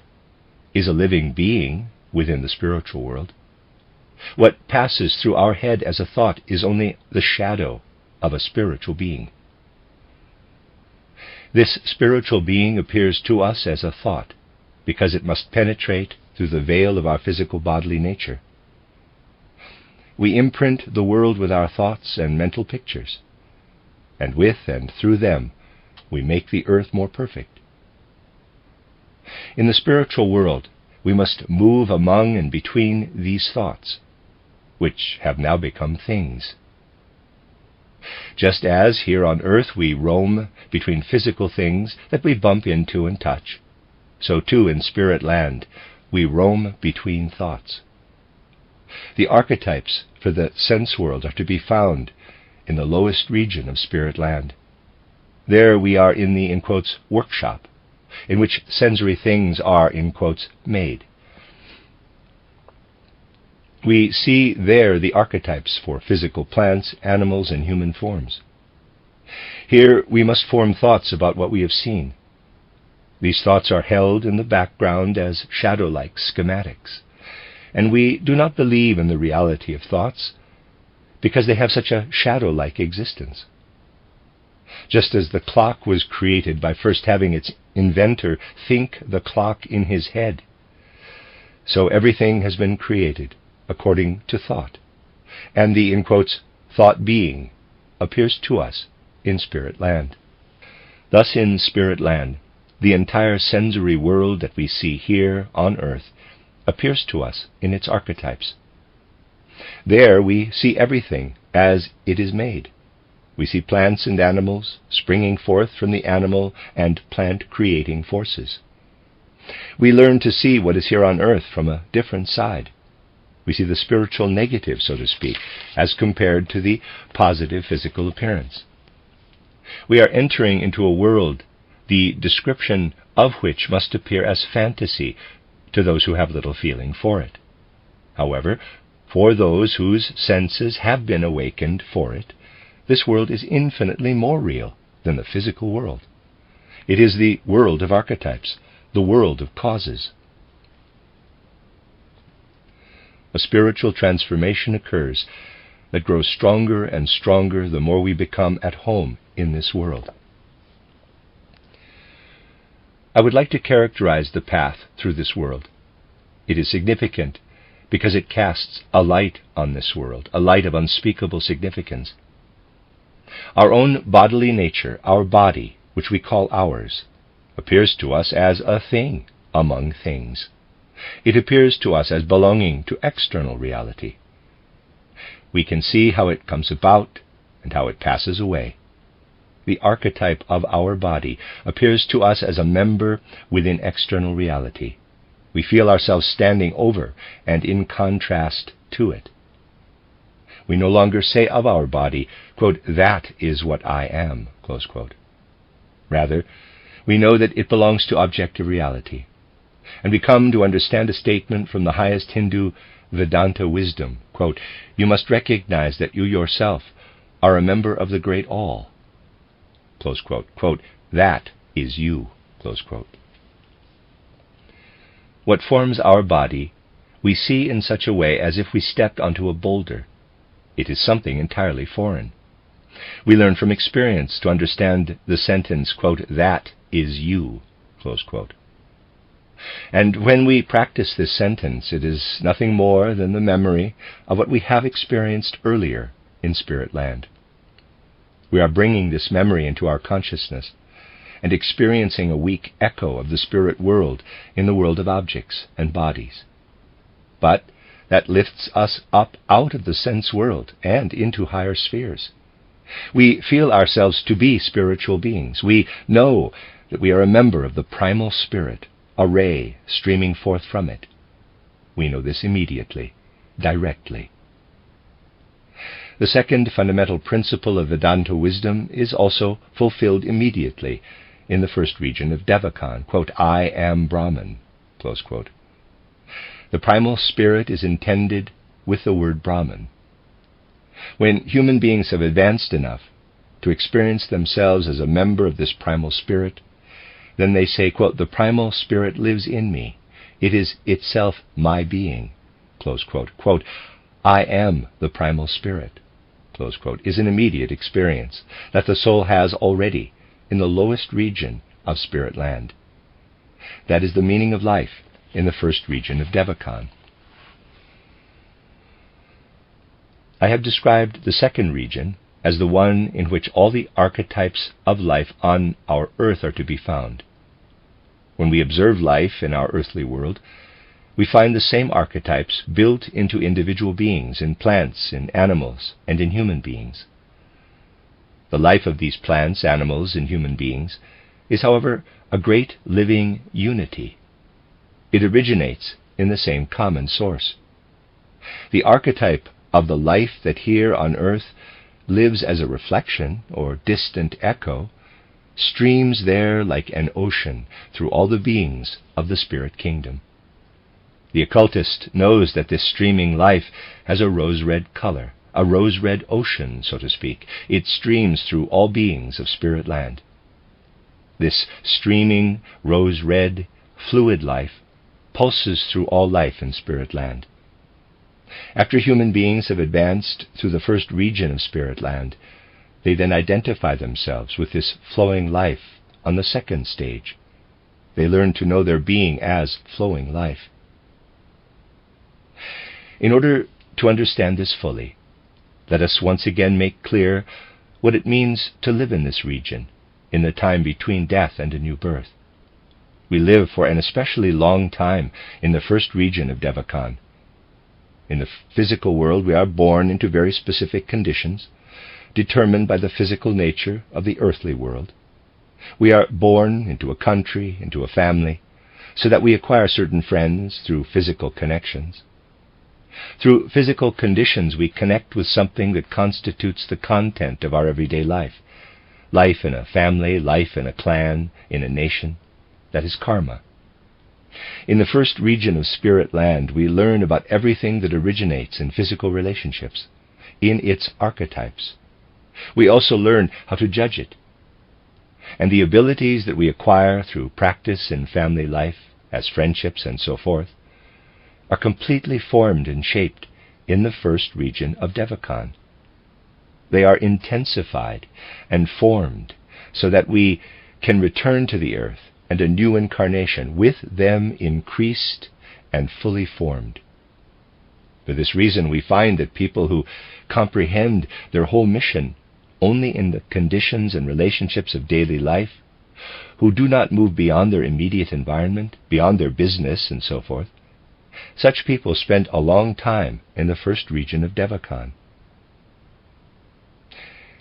is a living being within the spiritual world. What passes through our head as a thought is only the shadow of a spiritual being. This spiritual being appears to us as a thought because it must penetrate through the veil of our physical bodily nature. We imprint the world with our thoughts and mental pictures, and with and through them we make the earth more perfect. In the spiritual world, we must move among and between these thoughts, which have now become things. Just as here on earth we roam between physical things that we bump into and touch, so too in spirit land we roam between thoughts. The archetypes for the sense world are to be found in the lowest region of spirit land. There we are in the, in quotes, workshop, in which sensory things are, in quotes, made. We see there the archetypes for physical plants, animals, and human forms. Here we must form thoughts about what we have seen. These thoughts are held in the background as shadow-like schematics, and we do not believe in the reality of thoughts because they have such a shadow-like existence. Just as the clock was created by first having its inventor think the clock in his head, so everything has been created according to thought, and the, in quotes, thought being appears to us in spirit land. Thus in spirit land, the entire sensory world that we see here on earth appears to us in its archetypes. There we see everything as it is made. We see plants and animals springing forth from the animal and plant-creating forces. We learn to see what is here on earth from a different side. We see the spiritual negative, so to speak, as compared to the positive physical appearance. We are entering into a world, the description of which must appear as fantasy to those who have little feeling for it. However, for those whose senses have been awakened for it, this world is infinitely more real than the physical world. It is the world of archetypes, the world of causes. A spiritual transformation occurs that grows stronger and stronger the more we become at home in this world. I would like to characterize the path through this world. It is significant because it casts a light on this world, a light of unspeakable significance. Our own bodily nature, our body, which we call ours, appears to us as a thing among things. It appears to us as belonging to external reality. We can see how it comes about and how it passes away. the archetype of our body, appears to us as a member within external reality. We feel ourselves standing over and in contrast to it. We no longer say of our body, quote, "That is what I am," close quote. Rather, we know that it belongs to objective reality, and we come to understand a statement from the highest Hindu Vedanta wisdom, quote, "You must recognize that you yourself are a member of the great all," close quote, quote, "That is you," close quote. What forms our body we see in such a way as if we stepped onto a boulder. It is something entirely foreign. We learn from experience to understand the sentence, quote, "That is you," close quote. And when we practice this sentence, it is nothing more than the memory of what we have experienced earlier in Spirit Land. We are bringing this memory into our consciousness and experiencing a weak echo of the spirit world in the world of objects and bodies. But that lifts us up out of the sense world and into higher spheres. We feel ourselves to be spiritual beings. We know that we are a member of the primal spirit, a ray streaming forth from it. We know this immediately, directly. The second fundamental principle of Vedanta wisdom is also fulfilled immediately in the first region of Devachan, quote, "I am Brahman," close quote. The primal spirit is intended with the word Brahman. When human beings have advanced enough to experience themselves as a member of this primal spirit, then they say, quote, "The primal spirit lives in me. It is itself my being," close quote. Quote, "I am the primal spirit," close quote, is an immediate experience that the soul has already in the lowest region of Spirit Land. That is the meaning of life in the first region of Devachan. I have described the second region as the one in which all the archetypes of life on our earth are to be found. When we observe life in our earthly world, we find the same archetypes built into individual beings, in plants, in animals, and in human beings. The life of these plants, animals, and human beings is, however, a great living unity. It originates in the same common source. The archetype of the life that here on earth lives as a reflection or distant echo streams there like an ocean through all the beings of the spirit kingdom. The occultist knows that this streaming life has a rose-red color, a rose-red ocean, so to speak. It streams through all beings of Spirit Land. This streaming, rose-red, fluid life pulses through all life in Spirit Land. After human beings have advanced through the first region of Spirit Land, they then identify themselves with this flowing life on the second stage. They learn to know their being as flowing life. In order to understand this fully, let us once again make clear what it means to live in this region, in the time between death and a new birth. We live for an especially long time in the first region of Devachan. In the physical world, we are born into very specific conditions, determined by the physical nature of the earthly world. We are born into a country, into a family, so that we acquire certain friends through physical connections. Through physical conditions, we connect with something that constitutes the content of our everyday life. Life in a family, life in a clan, in a nation. That is karma. In the first region of Spirit Land, we learn about everything that originates in physical relationships, in its archetypes. We also learn how to judge it. And the abilities that we acquire through practice in family life, as friendships and so forth, are completely formed and shaped in the first region of Devachan. They are intensified and formed so that we can return to the earth and a new incarnation with them increased and fully formed. For this reason, we find that people who comprehend their whole mission only in the conditions and relationships of daily life, who do not move beyond their immediate environment, beyond their business and so forth, such people spend a long time in the first region of Devachan.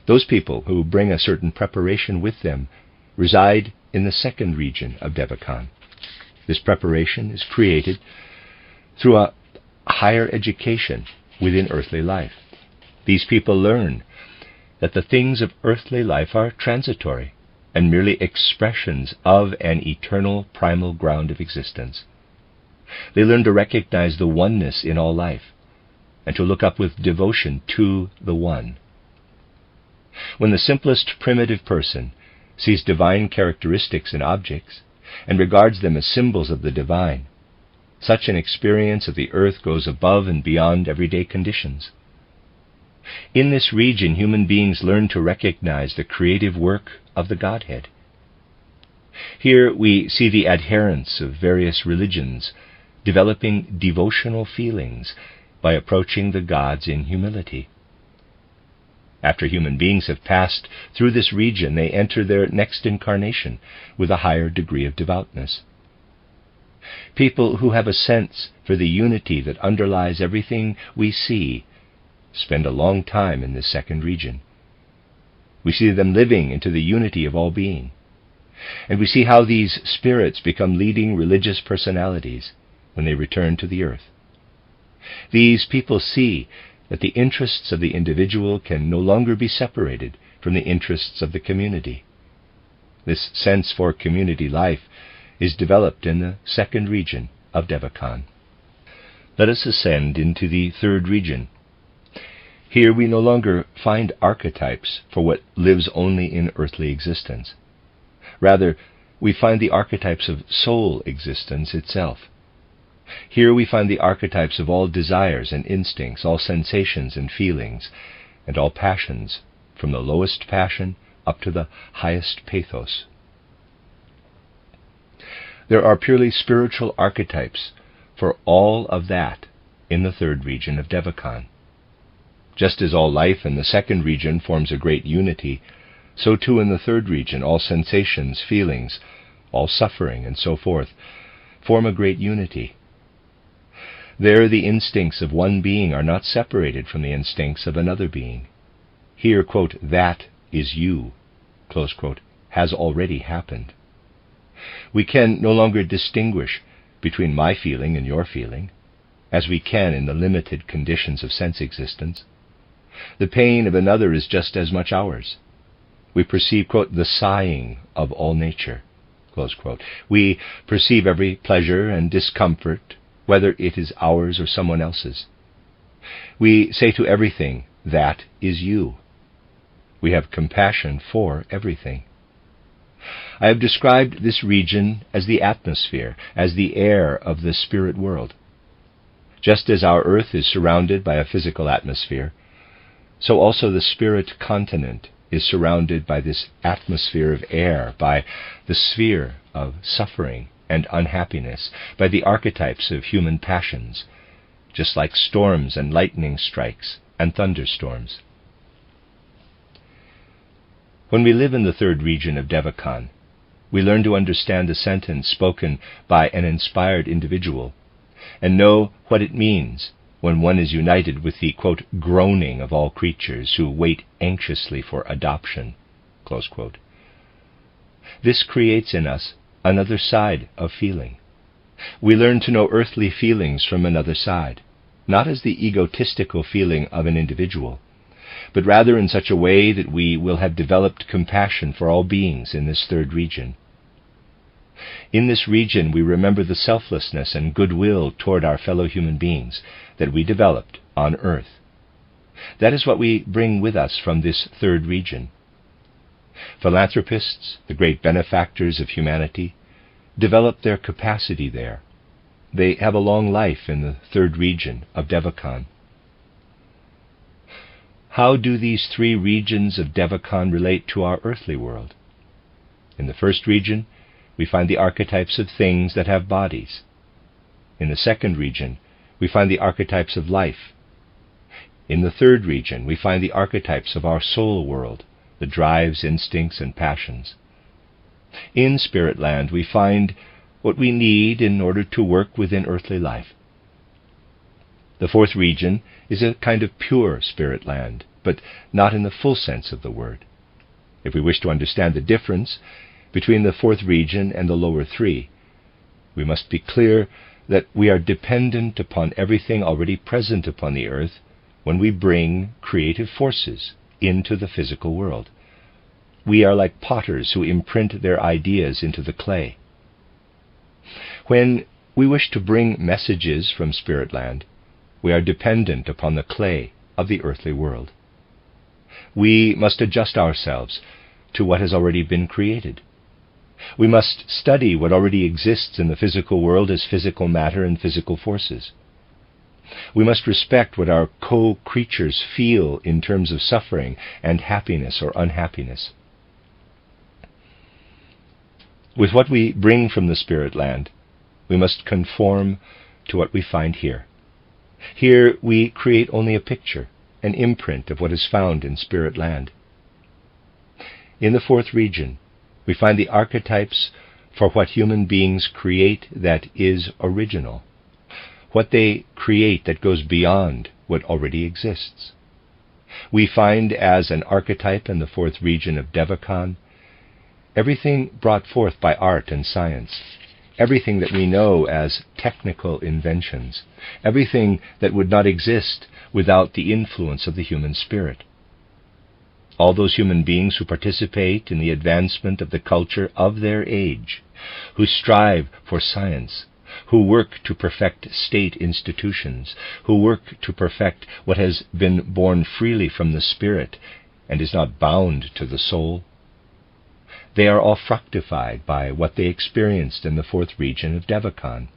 Those people who bring a certain preparation with them reside in the second region of Devachan. This preparation is created through a higher education within earthly life. These people learn that the things of earthly life are transitory and merely expressions of an eternal primal ground of existence. They learn to recognize the oneness in all life and to look up with devotion to the One. When the simplest primitive person sees divine characteristics in objects and regards them as symbols of the divine, such an experience of the earth goes above and beyond everyday conditions. In this region, human beings learn to recognize the creative work of the Godhead. Here we see the adherents of various religions developing devotional feelings by approaching the gods in humility. After human beings have passed through this region, they enter their next incarnation with a higher degree of devoutness. People who have a sense for the unity that underlies everything we see spend a long time in this second region. We see them living into the unity of all being, and we see how these spirits become leading religious personalities when they return to the earth. These people see that the interests of the individual can no longer be separated from the interests of the community. This sense for community life is developed in the second region of Devachan. Let us ascend into the third region. Here we no longer find archetypes for what lives only in earthly existence. Rather, we find the archetypes of soul existence itself. Here we find the archetypes of all desires and instincts, all sensations and feelings, and all passions, from the lowest passion up to the highest pathos. There are purely spiritual archetypes for all of that in the third region of Devachan. Just as all life in the second region forms a great unity, so too in the third region all sensations, feelings, all suffering, and so forth, form a great unity. There the instincts of one being are not separated from the instincts of another being. Here, quote, "that is you," close quote, has already happened. We can no longer distinguish between my feeling and your feeling, as we can in the limited conditions of sense existence. The pain of another is just as much ours. We perceive, quote, "the sighing of all nature," close quote. We perceive every pleasure and discomfort, whether it is ours or someone else's. We say to everything, "that is you." We have compassion for everything. I have described this region as the atmosphere, as the air of the spirit world. Just as our earth is surrounded by a physical atmosphere, so also the spirit continent is surrounded by this atmosphere of air, by the sphere of suffering and unhappiness, by the archetypes of human passions, just like storms and lightning strikes and thunderstorms. When we live in the third region of Devachan, we learn to understand a sentence spoken by an inspired individual and know what it means when one is united with the, quote, "groaning of all creatures who wait anxiously for adoption," close quote. This creates in us another side of feeling. We learn to know earthly feelings from another side, not as the egotistical feeling of an individual, but rather in such a way that we will have developed compassion for all beings in this third region. In this region we remember the selflessness and goodwill toward our fellow human beings that we developed on earth. That is what we bring with us from this third region. Philanthropists, the great benefactors of humanity, develop their capacity there. They have a long life in the third region of Devachan. How do these three regions of Devachan relate to our earthly world? In the first region, we find the archetypes of things that have bodies. In the second region, we find the archetypes of life. In the third region, we find the archetypes of our soul world, the drives, instincts, and passions. In Spirit Land, we find what we need in order to work within earthly life. The fourth region is a kind of pure Spirit Land, but not in the full sense of the word. If we wish to understand the difference between the fourth region and the lower three, we must be clear that we are dependent upon everything already present upon the earth when we bring creative forces into the physical world. We are like potters who imprint their ideas into the clay. When we wish to bring messages from Spirit Land, we are dependent upon the clay of the earthly world. We must adjust ourselves to what has already been created. We must study what already exists in the physical world as physical matter and physical forces. We must respect what our co-creatures feel in terms of suffering and happiness or unhappiness. With what we bring from the Spirit Land, we must conform to what we find here. Here we create only a picture, an imprint of what is found in Spirit Land. In the fourth region, we find the archetypes for what human beings create that is original, what they create that goes beyond what already exists. We find as an archetype in the fourth region of Devachan everything brought forth by art and science, everything that we know as technical inventions, everything that would not exist without the influence of the human spirit. All those human beings who participate in the advancement of the culture of their age, who strive for science, who work to perfect state institutions, who work to perfect what has been born freely from the spirit and is not bound to the soul, they are all fructified by what they experienced in the fourth region of Devachan.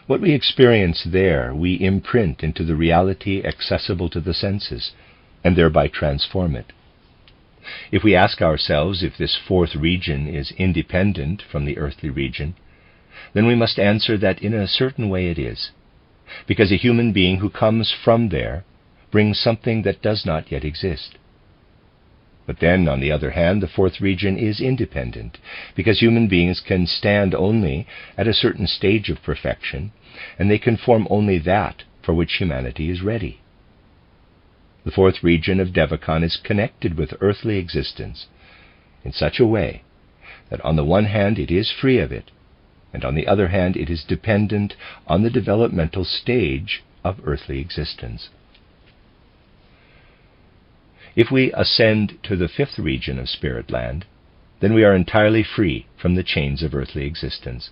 What we experience there, we imprint into the reality accessible to the senses, and thereby transform it. If we ask ourselves if this fourth region is independent from the earthly region, then we must answer that in a certain way it is, because a human being who comes from there brings something that does not yet exist. But then, on the other hand, the fourth region is independent, because human beings can stand only at a certain stage of perfection, and they can form only that for which humanity is ready. The fourth region of Devachan is connected with earthly existence in such a way that on the one hand it is free of it, and on the other hand it is dependent on the developmental stage of earthly existence. If we ascend to the fifth region of Spirit Land, then we are entirely free from the chains of earthly existence.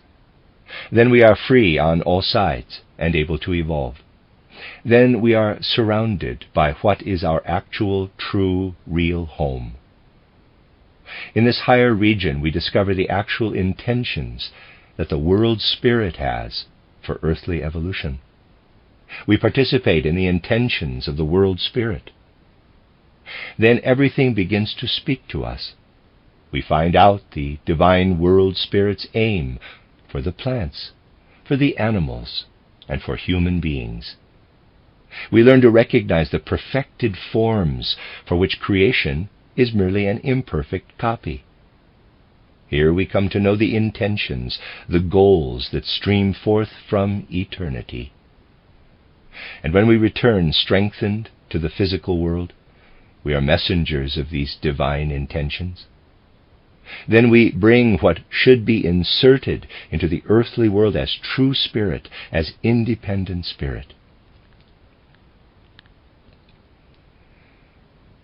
Then we are free on all sides and able to evolve. Then we are surrounded by what is our actual, true, real home. In this higher region we discover the actual intentions that the world spirit has for earthly evolution. We participate in the intentions of the world spirit. Then everything begins to speak to us. We find out the divine world spirit's aim for the plants, for the animals, and for human beings. We learn to recognize the perfected forms for which creation is merely an imperfect copy. Here we come to know the intentions, the goals that stream forth from eternity. And when we return strengthened to the physical world, we are messengers of these divine intentions. Then we bring what should be inserted into the earthly world as true spirit, as independent spirit.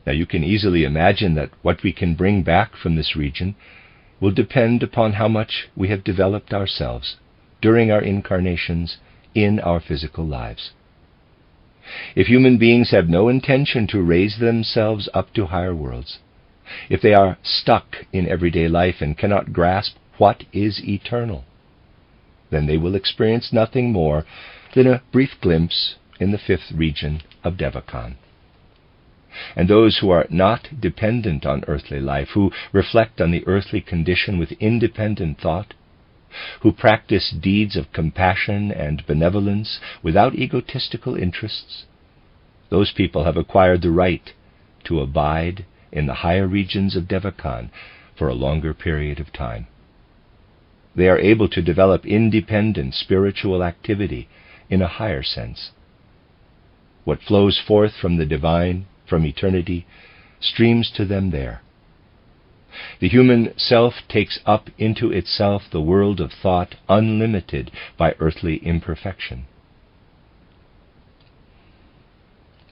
Now you can easily imagine that what we can bring back from this region will depend upon how much we have developed ourselves during our incarnations in our physical lives. If human beings have no intention to raise themselves up to higher worlds, if they are stuck in everyday life and cannot grasp what is eternal, then they will experience nothing more than a brief glimpse in the fifth region of Devachan. And those who are not dependent on earthly life, who reflect on the earthly condition with independent thought, who practice deeds of compassion and benevolence without egotistical interests, those people have acquired the right to abide in the higher regions of Devachan for a longer period of time. They are able to develop independent spiritual activity in a higher sense. what flows forth from the divine, from eternity, streams to them there. The human self takes up into itself the world of thought unlimited by earthly imperfection.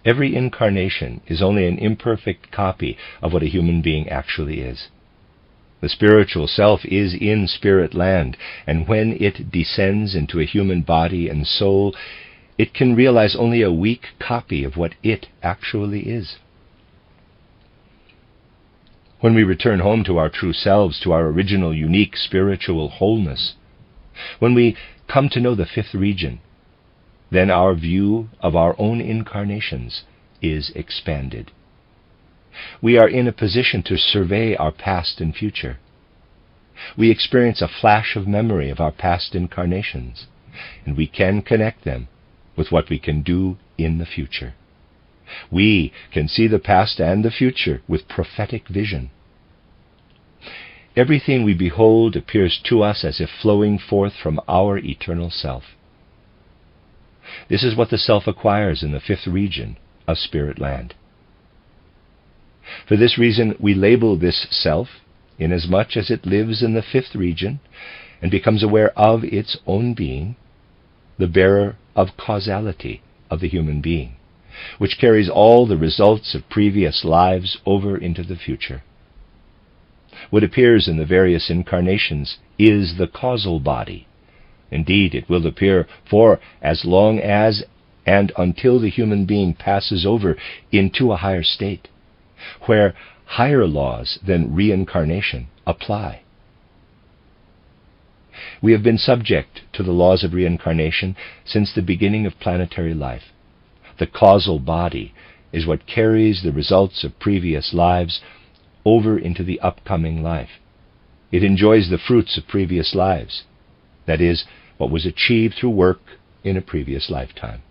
Every incarnation is only an imperfect copy of what a human being actually is. The spiritual self is in spirit land, and when it descends into a human body and soul, it can realize only a weak copy of what it actually is. When we return home to our true selves, to our original, unique spiritual wholeness, when we come to know the fifth region, then our view of our own incarnations is expanded. We are in a position to survey our past and future. We experience a flash of memory of our past incarnations, and we can connect them with what we can do in the future. We can see the past and the future with prophetic vision. Everything we behold appears to us as if flowing forth from our eternal self. This is what the self acquires in the fifth region of spirit land. For this reason, we label this self, inasmuch as it lives in the fifth region and becomes aware of its own being, the bearer of causality of the human being, which carries all the results of previous lives over into the future. What appears in the various incarnations is the causal body. Indeed, it will appear for as long as and until the human being passes over into a higher state, where higher laws than reincarnation apply. We have been subject to the laws of reincarnation since the beginning of planetary life. The causal body is what carries the results of previous lives over into the upcoming life. It enjoys the fruits of previous lives, that is, what was achieved through work in a previous lifetime.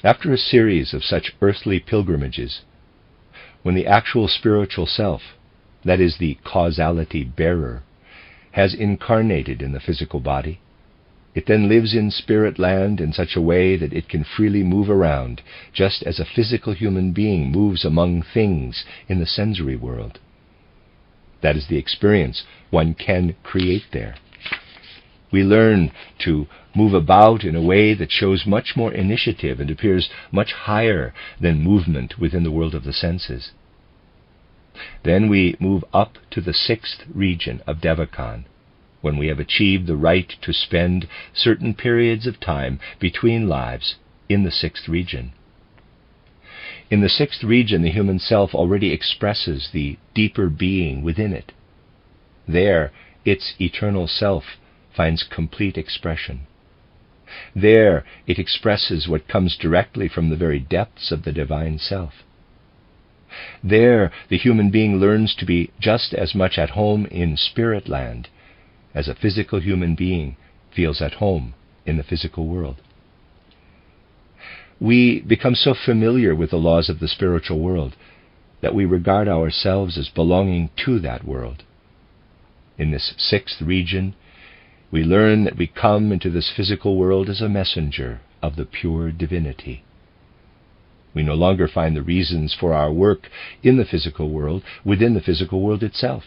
After a series of such earthly pilgrimages, when the actual spiritual self, that is the causality bearer, has incarnated in the physical body, it then lives in spirit land in such a way that it can freely move around, just as a physical human being moves among things in the sensory world. That is the experience one can create there. We learn to move about in a way that shows much more initiative and appears much higher than movement within the world of the senses. Then we move up to the sixth region of Devachan, when we have achieved the right to spend certain periods of time between lives in the sixth region. In the sixth region, the human self already expresses the deeper being within it. There, its eternal self finds complete expression. There, it expresses what comes directly from the very depths of the divine self. There, the human being learns to be just as much at home in spirit land as a physical human being feels at home in the physical world. We become so familiar with the laws of the spiritual world that we regard ourselves as belonging to that world. In this sixth region, we learn that we come into this physical world as a messenger of the pure divinity. We no longer find the reasons for our work in the physical world within the physical world itself.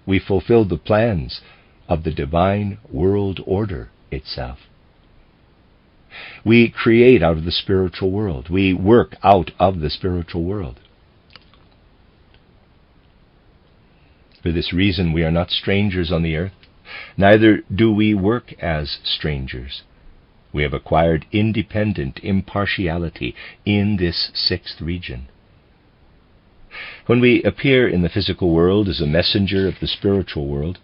We fulfill the plans of the divine world order itself. We create out of the spiritual world. We work out of the spiritual world. For this reason, we are not strangers on the earth, neither do we work as strangers. We have acquired independent impartiality in this sixth region. When we appear in the physical world as a messenger of the spiritual world,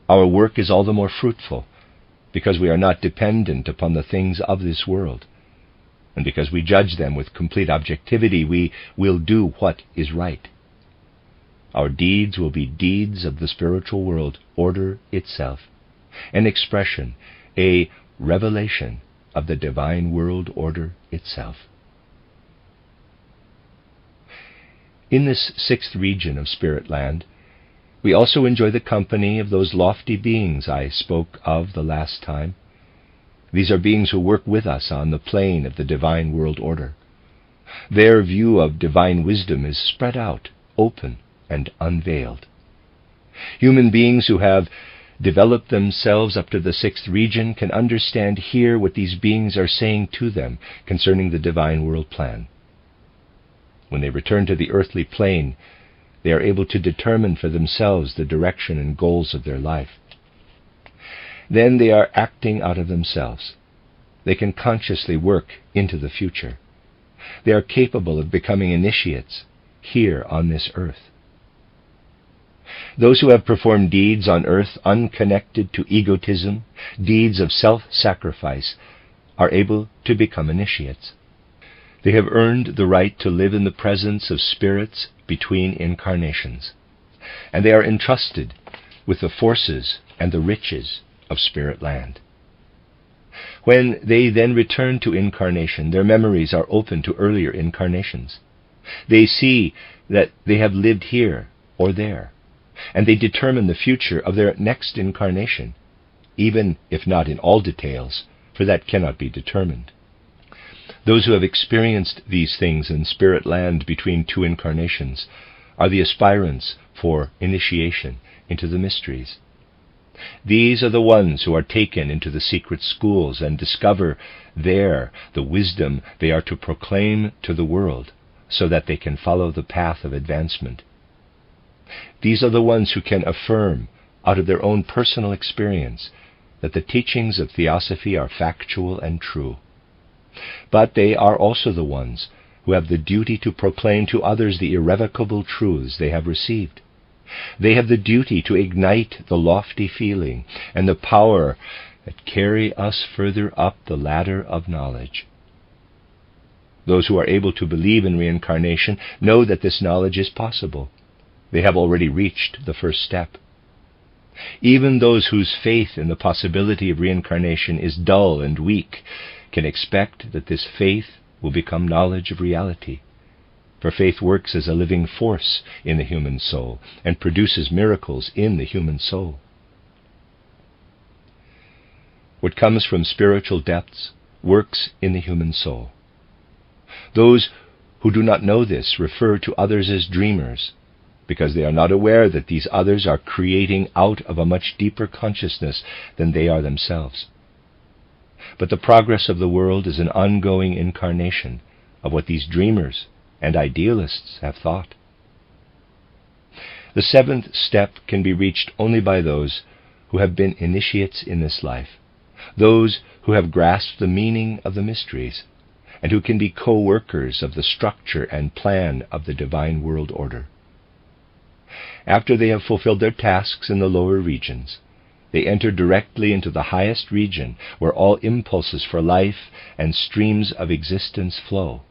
our work is all the more fruitful, because we are not dependent upon the things of this world, and because we judge them with complete objectivity, we will do what is right. Our deeds will be deeds of the spiritual world order itself, an expression, a revelation of the divine world order itself. In this sixth region of spirit land, we also enjoy the company of those lofty beings I spoke of the last time. These are beings who work with us on the plane of the divine world order. Their view of divine wisdom is spread out, open, and unveiled. Human beings who have developed themselves up to the 6th region can understand here what these beings are saying to them concerning the divine world plan. When they return to the earthly plane, they are able to determine for themselves the direction and goals of their life. Then they are acting out of themselves. They can consciously work into the future. They are capable of becoming initiates here on this earth. Those who have performed deeds on earth unconnected to egotism, deeds of self-sacrifice, are able to become initiates. They have earned the right to live in the presence of spirits between incarnations, and they are entrusted with the forces and the riches of spirit land. When they then return to incarnation, their memories are open to earlier incarnations. They see that they have lived here or there, and they determine the future of their next incarnation, even if not in all details, for that cannot be determined. Those who have experienced these things in spirit land between 2 incarnations are the aspirants for initiation into the mysteries. These are the ones who are taken into the secret schools and discover there the wisdom they are to proclaim to the world so that they can follow the path of advancement. These are the ones who can affirm out of their own personal experience that the teachings of theosophy are factual and true. But they are also the ones who have the duty to proclaim to others the irrevocable truths they have received. They have the duty to ignite the lofty feeling and the power that carry us further up the ladder of knowledge. Those who are able to believe in reincarnation know that this knowledge is possible. They have already reached the first step. Even those whose faith in the possibility of reincarnation is dull and weak can expect that this faith will become knowledge of reality. For faith works as a living force in the human soul and produces miracles in the human soul. What comes from spiritual depths works in the human soul. Those who do not know this refer to others as dreamers, because they are not aware that these others are creating out of a much deeper consciousness than they are themselves. But the progress of the world is an ongoing incarnation of what these dreamers and idealists have thought. The 7th step can be reached only by those who have been initiates in this life, those who have grasped the meaning of the mysteries, and who can be co-workers of the structure and plan of the divine world order. After they have fulfilled their tasks in the lower regions, they enter directly into the highest region where all impulses for life and streams of existence flow.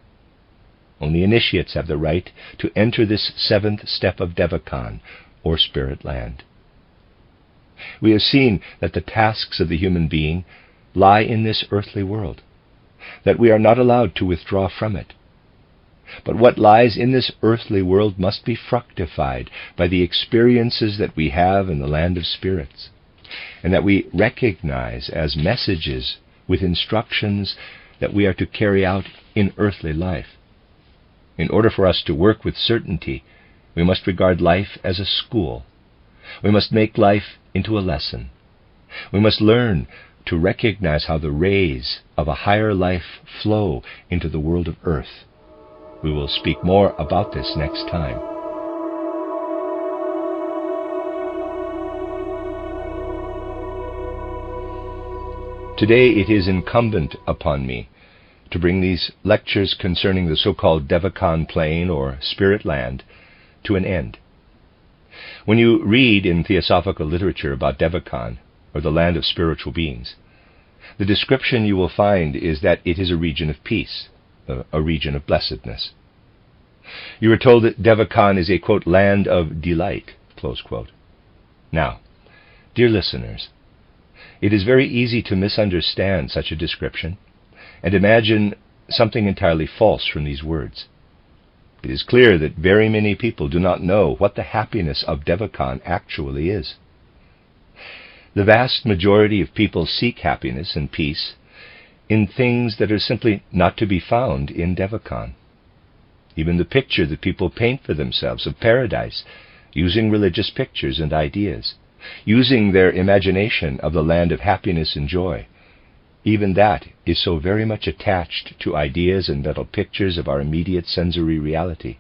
Only initiates have the right to enter this 7th step of Devachan, or spirit land. We have seen that the tasks of the human being lie in this earthly world, that we are not allowed to withdraw from it. But what lies in this earthly world must be fructified by the experiences that we have in the land of spirits, and that we recognize as messages with instructions that we are to carry out in earthly life. In order for us to work with certainty, we must regard life as a school. We must make life into a lesson. We must learn to recognize how the rays of a higher life flow into the world of earth. We will speak more about this next time. Today it is incumbent upon me to bring these lectures concerning the so-called Devachan plane or spirit land to an end. When you read in theosophical literature about Devachan, or the land of spiritual beings, the description you will find is that it is a region of peace, a region of blessedness. You are told that Devachan is a, quote, land of delight, close quote. Now, dear listeners, it is very easy to misunderstand such a description and imagine something entirely false from these words. It is clear that very many people do not know what the happiness of Devachan actually is. The vast majority of people seek happiness and peace in things that are simply not to be found in Devachan. Even the picture that people paint for themselves of paradise, using religious pictures and ideas, using their imagination of the land of happiness and joy, even that is so very much attached to ideas and mental pictures of our immediate sensory reality.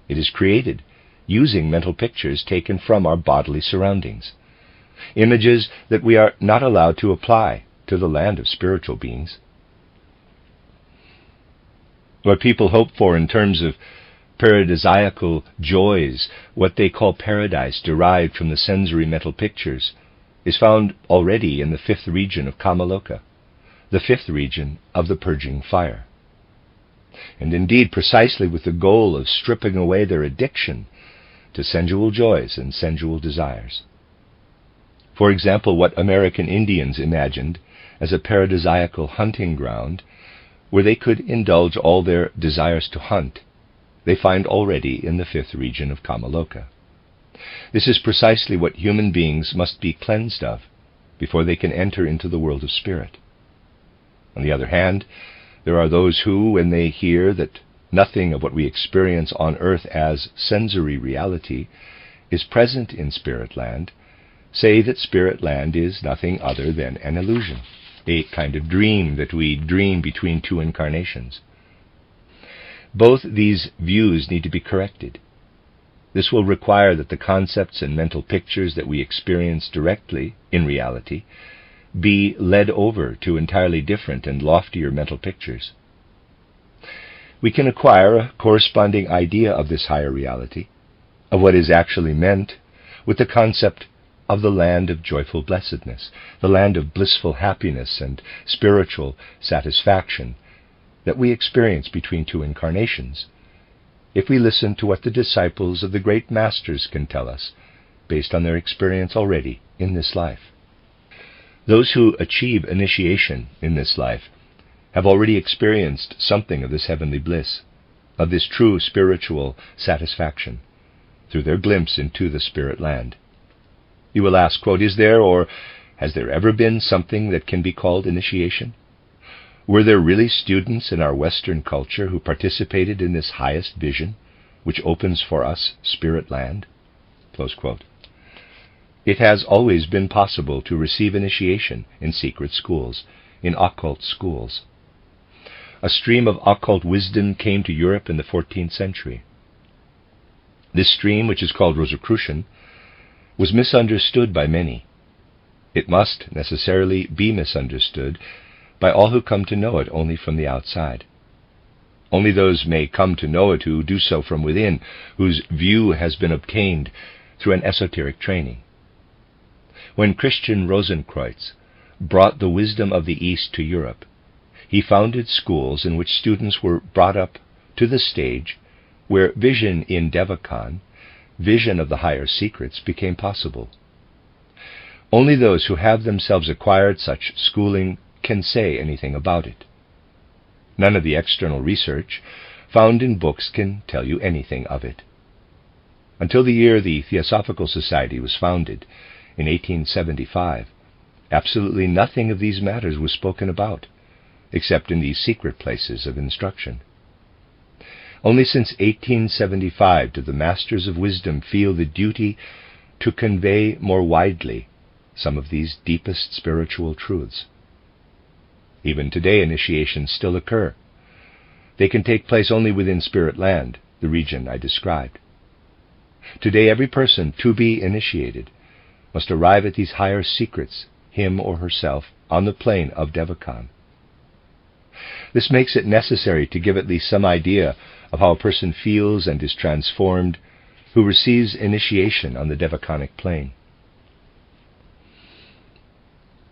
It is created using mental pictures taken from our bodily surroundings, images that we are not allowed to apply to the land of spiritual beings. What people hope for in terms of paradisiacal joys, what they call paradise derived from the sensory mental pictures, is found already in the fifth region of Kamaloka, the fifth region of the purging fire. And indeed, precisely with the goal of stripping away their addiction to sensual joys and sensual desires. For example, what American Indians imagined as a paradisiacal hunting ground, where they could indulge all their desires to hunt, they find already in the fifth region of Kamaloka. This is precisely what human beings must be cleansed of before they can enter into the world of spirit. On the other hand, there are those who, when they hear that nothing of what we experience on earth as sensory reality is present in spirit land, say that spirit land is nothing other than an illusion, a kind of dream that we dream between two incarnations. Both these views need to be corrected. This will require that the concepts and mental pictures that we experience directly in reality be led over to entirely different and loftier mental pictures. We can acquire a corresponding idea of this higher reality, of what is actually meant, with the concept of the land of joyful blessedness, the land of blissful happiness and spiritual satisfaction that we experience between two incarnations, if we listen to what the disciples of the great masters can tell us, based on their experience already in this life. Those who achieve initiation in this life have already experienced something of this heavenly bliss, of this true spiritual satisfaction, through their glimpse into the spirit land. You will ask, quote, is there or has there ever been something that can be called initiation? Were there really students in our Western culture who participated in this highest vision, which opens for us spirit land? Close quote. It has always been possible to receive initiation in secret schools, in occult schools. A stream of occult wisdom came to Europe in the 14th century. This stream, which is called Rosicrucian, was misunderstood by many. It must necessarily be misunderstood by all who come to know it only from the outside. Only those may come to know it who do so from within, whose view has been obtained through an esoteric training. When Christian Rosenkreuz brought the wisdom of the East to Europe, he founded schools in which students were brought up to the stage where vision in Devachan, vision of the higher secrets, became possible. Only those who have themselves acquired such schooling can say anything about it. None of the external research found in books can tell you anything of it. Until the year the Theosophical Society was founded, in 1875, absolutely nothing of these matters was spoken about, except in these secret places of instruction. Only since 1875 did the Masters of Wisdom feel the duty to convey more widely some of these deepest spiritual truths. Even today, initiations still occur. They can take place only within spirit land, the region I described. Today, every person to be initiated must arrive at these higher secrets, him or herself, on the plane of Devachan. This makes it necessary to give at least some idea of how a person feels and is transformed who receives initiation on the Devachanic plane.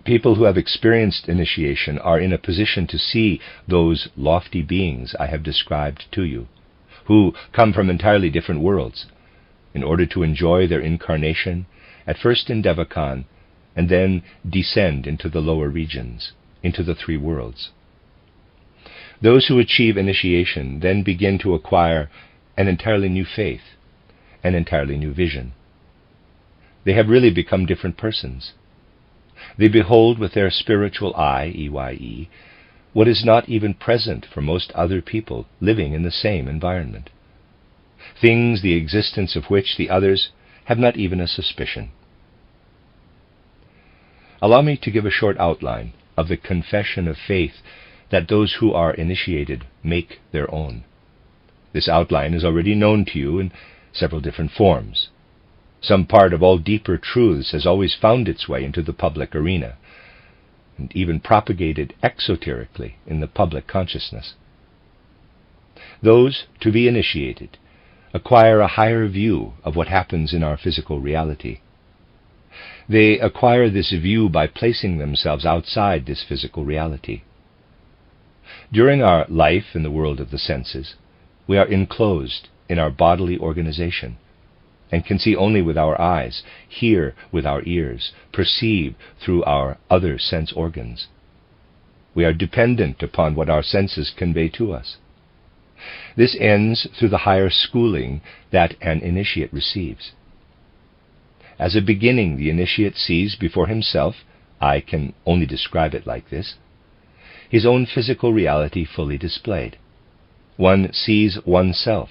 People who have experienced initiation are in a position to see those lofty beings I have described to you, who come from entirely different worlds, in order to enjoy their incarnation, at first in Devachan, and then descend into the lower regions, into the three worlds. Those who achieve initiation then begin to acquire an entirely new faith, an entirely new vision. They have really become different persons. They behold with their spiritual eye, EYE, what is not even present for most other people living in the same environment, things the existence of which the others have not even a suspicion. Allow me to give a short outline of the confession of faith that those who are initiated make their own. This outline is already known to you in several different forms. Some part of all deeper truths has always found its way into the public arena, and even propagated exoterically in the public consciousness. Those to be initiated acquire a higher view of what happens in our physical reality. They acquire this view by placing themselves outside this physical reality. During our life in the world of the senses, we are enclosed in our bodily organization, and can see only with our eyes, hear with our ears, perceive through our other sense organs. We are dependent upon what our senses convey to us. This ends through the higher schooling that an initiate receives. As a beginning, the initiate sees before himself, I can only describe it like this, his own physical reality fully displayed. One sees oneself,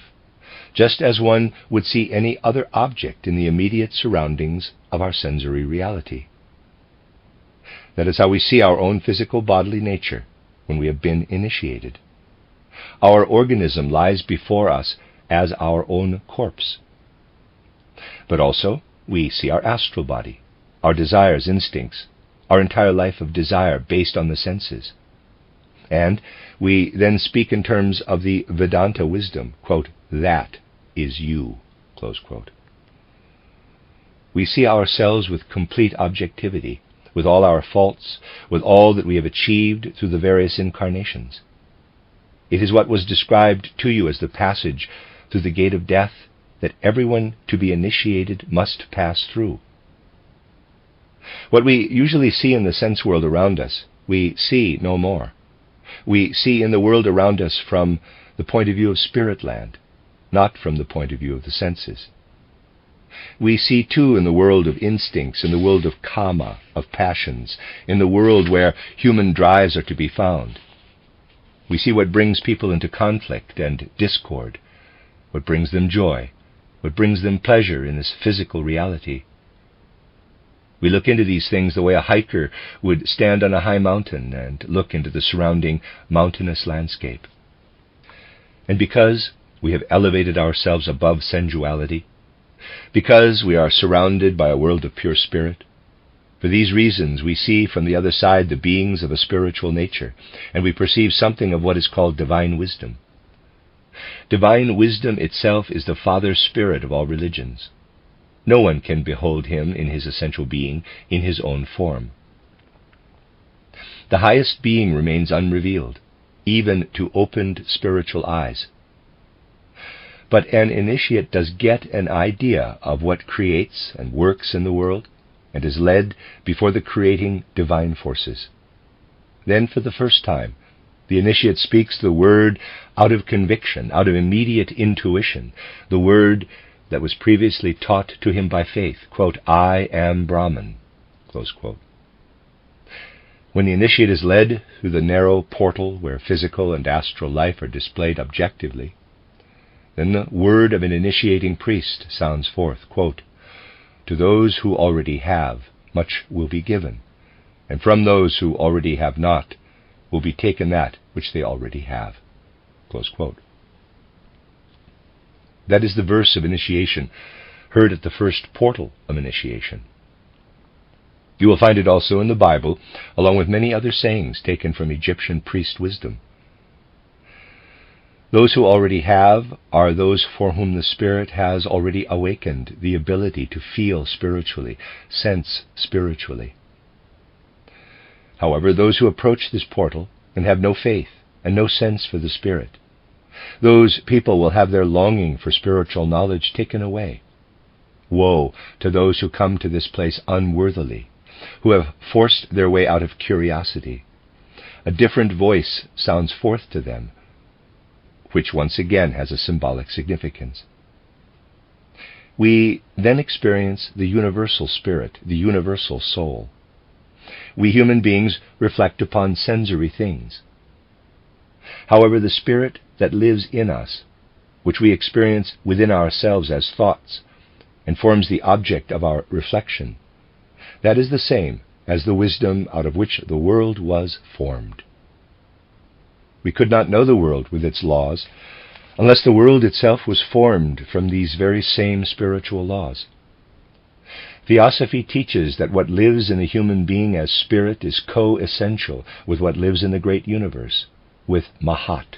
just as one would see any other object in the immediate surroundings of our sensory reality. That is how we see our own physical bodily nature when we have been initiated. Our organism lies before us as our own corpse. But also, we see our astral body, our desires, instincts, our entire life of desire based on the senses. And we then speak in terms of the Vedanta wisdom, quote, that is you, close quote. We see ourselves with complete objectivity, with all our faults, with all that we have achieved through the various incarnations. It is what was described to you as the passage through the gate of death that everyone to be initiated must pass through. What we usually see in the sense world around us, we see no more. We see in the world around us from the point of view of spirit land, not from the point of view of the senses. We see too in the world of instincts, in the world of kama, of passions, in the world where human drives are to be found. We see what brings people into conflict and discord, what brings them joy, what brings them pleasure in this physical reality. We look into these things the way a hiker would stand on a high mountain and look into the surrounding mountainous landscape. And because we have elevated ourselves above sensuality, because we are surrounded by a world of pure spirit, for these reasons we see from the other side the beings of a spiritual nature, and we perceive something of what is called divine wisdom. Divine wisdom itself is the Father Spirit of all religions. No one can behold him in his essential being, in his own form. The highest being remains unrevealed, even to opened spiritual eyes. But an initiate does get an idea of what creates and works in the world, and is led before the creating divine forces. Then, for the first time, the initiate speaks the word out of conviction, out of immediate intuition, the word that was previously taught to him by faith, quote, I am Brahman, close quote. When the initiate is led through the narrow portal where physical and astral life are displayed objectively, then the word of an initiating priest sounds forth, quote, to those who already have, much will be given, and from those who already have not, will be taken that which they already have, close quote. That is the verse of initiation heard at the first portal of initiation. You will find it also in the Bible, along with many other sayings taken from Egyptian priest wisdom. Those who already have are those for whom the Spirit has already awakened the ability to feel spiritually, sense spiritually. However, those who approach this portal and have no faith and no sense for the Spirit, those people will have their longing for spiritual knowledge taken away. Woe to those who come to this place unworthily, who have forced their way out of curiosity. A different voice sounds forth to them, which once again has a symbolic significance. We then experience the universal spirit, the universal soul. We human beings reflect upon sensory things. However, the spirit that lives in us, which we experience within ourselves as thoughts, and forms the object of our reflection, that is the same as the wisdom out of which the world was formed. We could not know the world with its laws unless the world itself was formed from these very same spiritual laws. Theosophy teaches that what lives in the human being as spirit is co-essential with what lives in the great universe, with Mahat.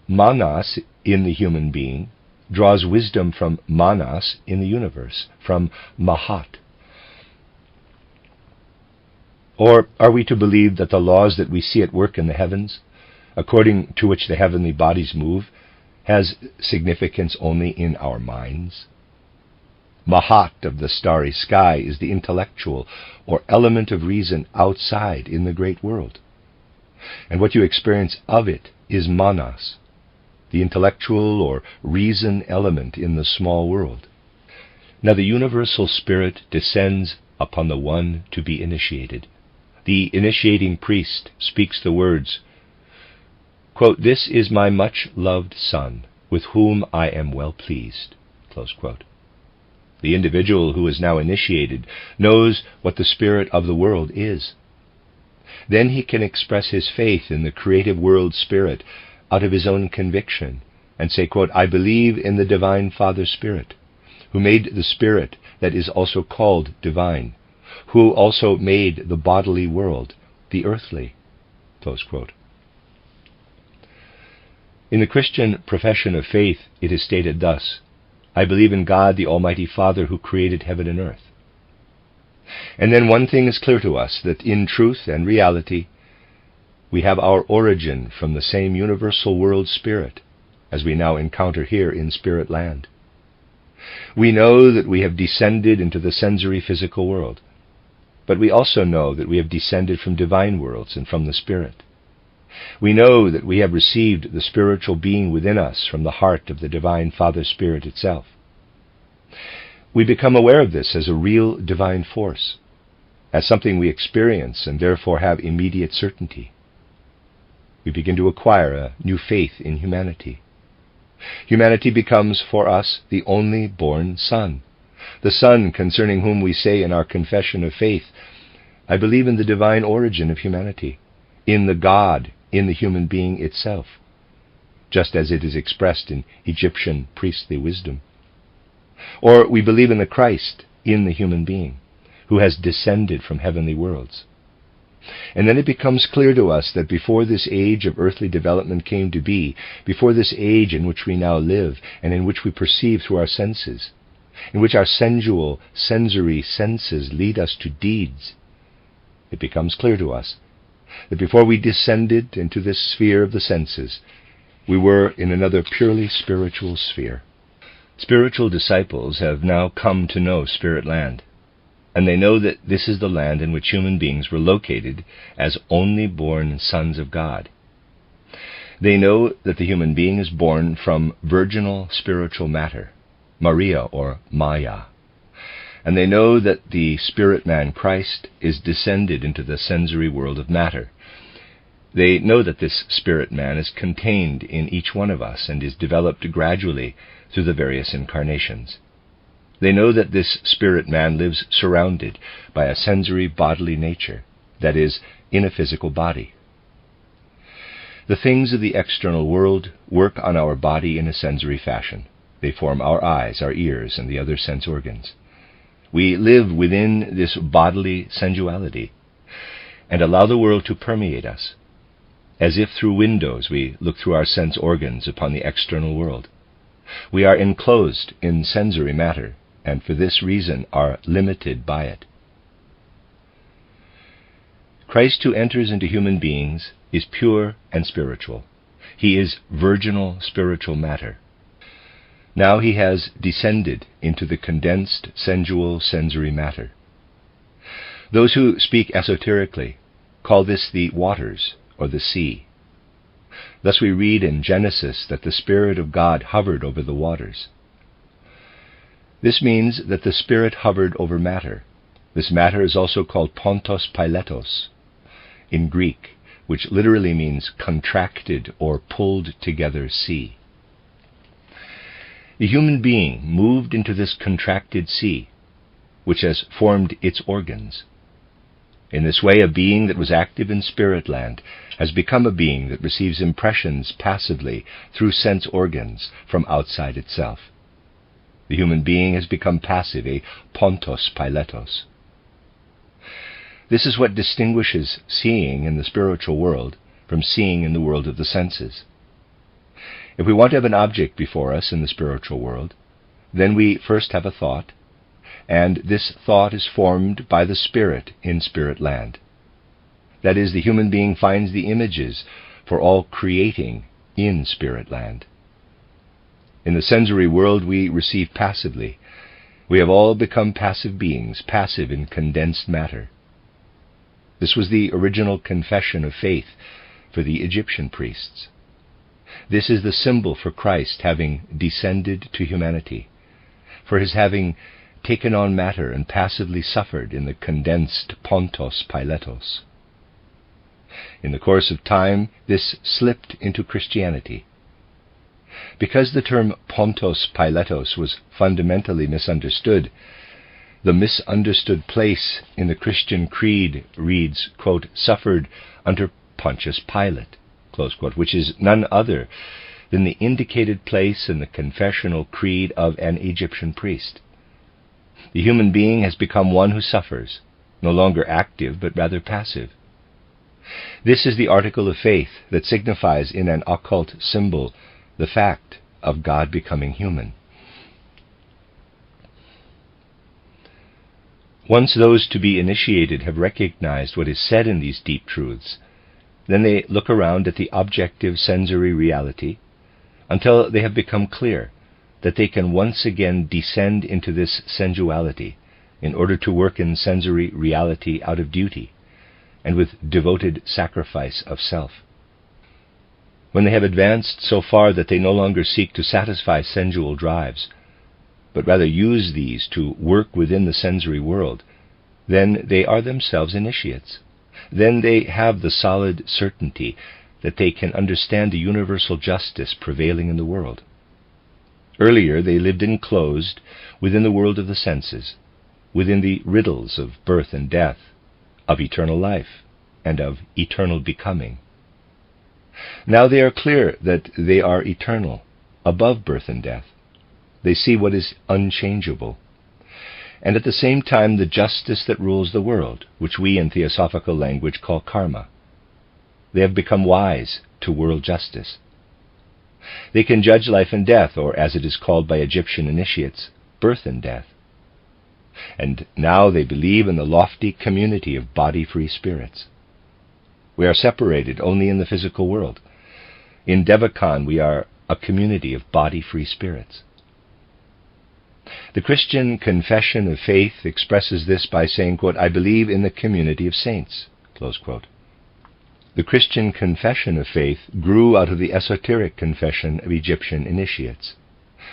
Manas in the human being draws wisdom from Manas in the universe, from Mahat. Or are we to believe that the laws that we see at work in the heavens, according to which the heavenly bodies move, has significance only in our minds? Mahat of the starry sky is the intellectual or element of reason outside in the great world. And what you experience of it is Manas, the intellectual or reason element in the small world. Now the universal spirit descends upon the one to be initiated. The initiating priest speaks the words, quote, "This is my much-loved son, with whom I am well pleased." Close quote. The individual who is now initiated knows what the spirit of the world is. Then he can express his faith in the creative world spirit out of his own conviction and say, quote, "I believe in the divine Father Spirit, who made the spirit that is also called divine, who also made the bodily world, the earthly." Close quote. In the Christian profession of faith, it is stated thus, "I believe in God, the Almighty Father, who created heaven and earth." And then one thing is clear to us, that in truth and reality, we have our origin from the same universal world spirit as we now encounter here in Spirit Land. We know that we have descended into the sensory physical world, but we also know that we have descended from divine worlds and from the Spirit. We know that we have received the spiritual being within us from the heart of the divine Father Spirit itself. We become aware of this as a real divine force, as something we experience and therefore have immediate certainty. We begin to acquire a new faith in humanity. Humanity becomes for us the only born Son, the Son concerning whom we say in our confession of faith, "I believe in the divine origin of humanity, in the God in the human being itself," just as it is expressed in Egyptian priestly wisdom. Or we believe in the Christ in the human being, who has descended from heavenly worlds. And then it becomes clear to us that before this age of earthly development came to be, before this age in which we now live and in which we perceive through our senses, in which our sensual, sensory senses lead us to deeds, it becomes clear to us that before we descended into this sphere of the senses, we were in another purely spiritual sphere. Spiritual disciples have now come to know Spirit Land, and they know that this is the land in which human beings were located as only born sons of God. They know that the human being is born from virginal spiritual matter, Maria or Maya, and they know that the spirit man Christ is descended into the sensory world of matter. They know that this spirit man is contained in each one of us and is developed gradually through the various incarnations. They know that this spirit man lives surrounded by a sensory bodily nature, that is, in a physical body. The things of the external world work on our body in a sensory fashion. They form our eyes, our ears, and the other sense organs. We live within this bodily sensuality and allow the world to permeate us, as if through windows we look through our sense organs upon the external world. We are enclosed in sensory matter, and for this reason are limited by it. Christ, who enters into human beings, is pure and spiritual. He is virginal spiritual matter. Now he has descended into the condensed sensual sensory matter. Those who speak esoterically call this the waters or the sea. Thus we read in Genesis that the Spirit of God hovered over the waters. This means that the Spirit hovered over matter, This matter is also called pontos piletos in Greek, which literally means contracted or pulled together sea. The human being moved into this contracted sea, which has formed its organs. In this way, a being that was active in spirit land has become a being that receives impressions passively through sense organs from outside itself. The human being has become passive, a pontos piletos. This is what distinguishes seeing in the spiritual world from seeing in the world of the senses. If we want to have an object before us in the spiritual world, then we first have a thought, and this thought is formed by the spirit in spirit land. That is, the human being finds the images for all creating in spirit land. In the sensory world we receive passively. We have all become passive beings, passive in condensed matter. This was the original confession of faith for the Egyptian priests. This is the symbol for Christ having descended to humanity, for his having taken on matter and passively suffered in the condensed pontos piletos. In the course of time, this slipped into Christianity. Because the term pontos piletos was fundamentally misunderstood, the misunderstood place in the Christian creed reads, quote, "suffered under Pontius Pilate," close quote, which is none other than the indicated place in the confessional creed of an Egyptian priest. The human being has become one who suffers, no longer active but rather passive. This is the article of faith that signifies in an occult symbol the fact of God becoming human. Once those to be initiated have recognized what is said in these deep truths, then they look around at the objective sensory reality until they have become clear that they can once again descend into this sensuality in order to work in sensory reality out of duty and with devoted sacrifice of self. When they have advanced so far that they no longer seek to satisfy sensual drives, but rather use these to work within the sensory world, then they are themselves initiates. Then they have the solid certainty that they can understand the universal justice prevailing in the world. Earlier they lived enclosed within the world of the senses, within the riddles of birth and death, of eternal life, and of eternal becoming. Now they are clear that they are eternal, above birth and death. They see what is unchangeable, and at the same time the justice that rules the world, which we in theosophical language call karma. They have become wise to world justice. They can judge life and death, or as it is called by Egyptian initiates, birth and death. And now they believe in the lofty community of body-free spirits. We are separated only in the physical world. In Devachan we are a community of body-free spirits. The Christian confession of faith expresses this by saying, quote, "I believe in the community of saints," close quote. The Christian confession of faith grew out of the esoteric confession of Egyptian initiates,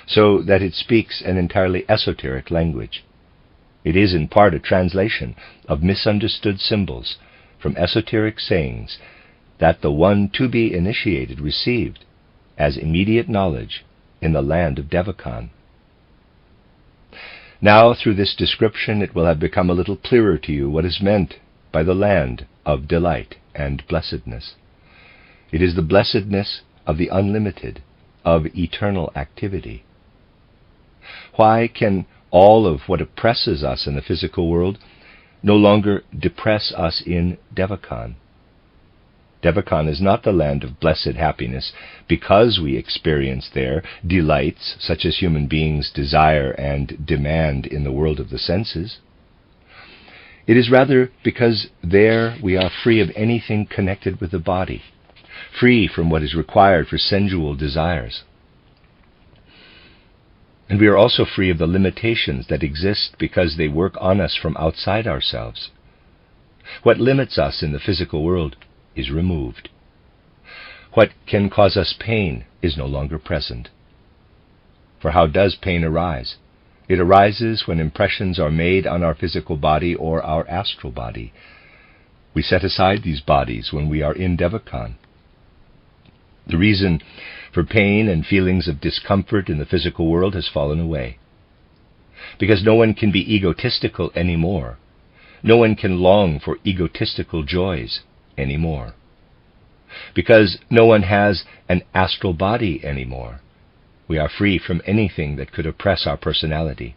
so that it speaks an entirely esoteric language. It is in part a translation of misunderstood symbols from esoteric sayings that the one to be initiated received as immediate knowledge in the land of Devachan. Now, through this description, it will have become a little clearer to you what is meant by the land of delight and blessedness. It is the blessedness of the unlimited, of eternal activity. Why can all of what oppresses us in the physical world no longer depress us in Devachan? Devachan is not the land of blessed happiness because we experience there delights such as human beings desire and demand in the world of the senses. It is rather because there we are free of anything connected with the body, free from what is required for sensual desires. And we are also free of the limitations that exist because they work on us from outside ourselves. What limits us in the physical world is removed. What can cause us pain is no longer present. For how does pain arise? It arises when impressions are made on our physical body or our astral body. We set aside these bodies when we are in Devachan. The reason for pain and feelings of discomfort in the physical world has fallen away. Because no one can be egotistical anymore. No one can long for egotistical joys anymore. Because no one has an astral body anymore. We are free from anything that could oppress our personality.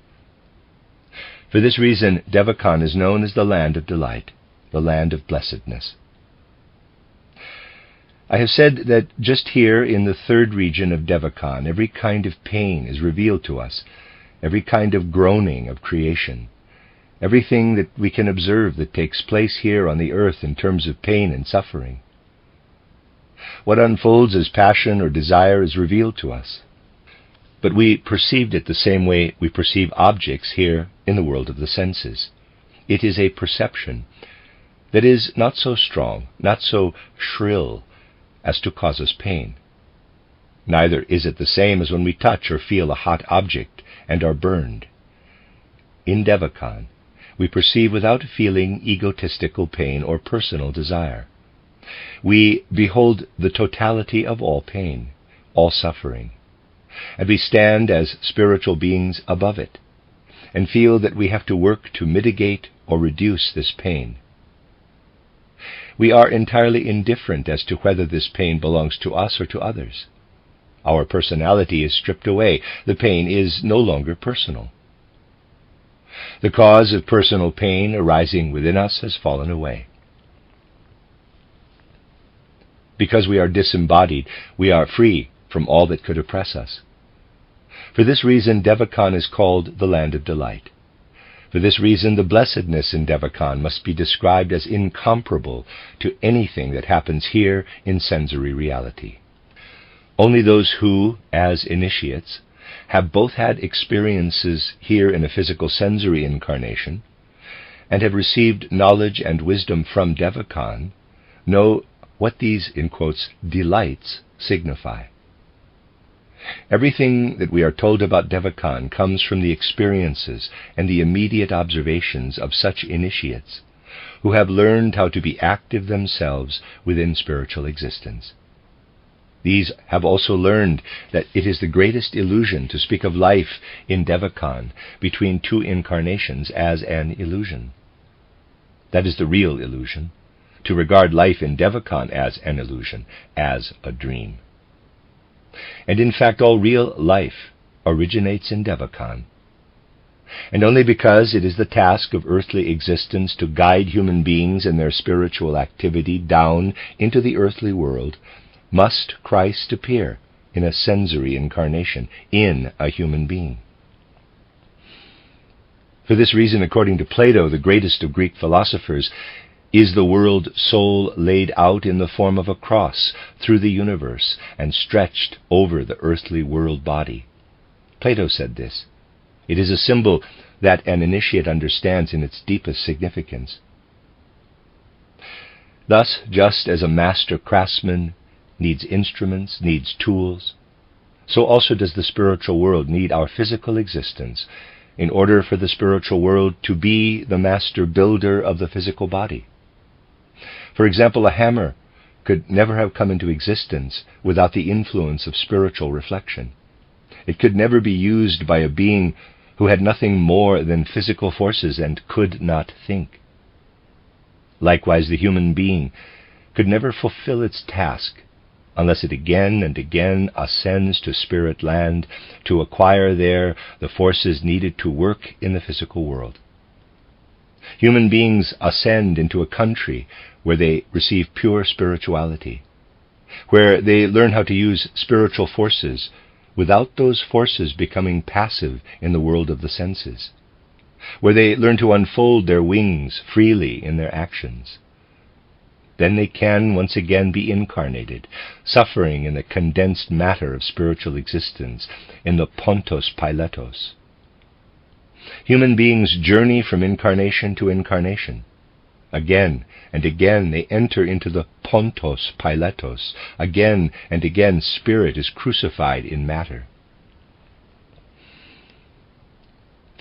For this reason, Devachan is known as the land of delight, the land of blessedness. I have said that just here in the third region of Devachan, every kind of pain is revealed to us, every kind of groaning of creation, everything that we can observe that takes place here on the earth in terms of pain and suffering. What unfolds as passion or desire is revealed to us. But we perceived it the same way we perceive objects here in the world of the senses. It is a perception that is not so strong, not so shrill as to cause us pain. Neither is it the same as when we touch or feel a hot object and are burned. In Devachan, we perceive without feeling egotistical pain or personal desire. We behold the totality of all pain, all suffering, and we stand as spiritual beings above it, and feel that we have to work to mitigate or reduce this pain. We are entirely indifferent as to whether this pain belongs to us or to others. Our personality is stripped away. The pain is no longer personal. The cause of personal pain arising within us has fallen away. Because we are disembodied, we are free from all that could oppress us. For this reason, Devachan is called the land of delight. For this reason, the blessedness in Devachan must be described as incomparable to anything that happens here in sensory reality. Only those who, as initiates, have both had experiences here in a physical sensory incarnation and have received knowledge and wisdom from Devachan know what these, in quotes, delights signify. Everything that we are told about Devachan comes from the experiences and the immediate observations of such initiates who have learned how to be active themselves within spiritual existence. These have also learned that it is the greatest illusion to speak of life in Devachan between two incarnations as an illusion. That is the real illusion, to regard life in Devachan as an illusion, as a dream. And in fact, all real life originates in Devachan. And only because it is the task of earthly existence to guide human beings in their spiritual activity down into the earthly world, must Christ appear in a sensory incarnation, in a human being. For this reason, according to Plato, the greatest of Greek philosophers, is the world soul laid out in the form of a cross through the universe and stretched over the earthly world body. Plato said this. It is a symbol that an initiate understands in its deepest significance. Thus, just as a master craftsman needs instruments, needs tools, so also does the spiritual world need our physical existence in order for the spiritual world to be the master builder of the physical body. For example, a hammer could never have come into existence without the influence of spiritual reflection. It could never be used by a being who had nothing more than physical forces and could not think. Likewise, the human being could never fulfill its task unless it again and again ascends to spirit land to acquire there the forces needed to work in the physical world. Human beings ascend into a country where they receive pure spirituality, where they learn how to use spiritual forces without those forces becoming passive in the world of the senses, where they learn to unfold their wings freely in their actions. Then they can once again be incarnated, suffering in the condensed matter of spiritual existence, in the pontos piletos. Human beings journey from incarnation to incarnation. Again and again they enter into the pontos piletos. Again and again spirit is crucified in matter.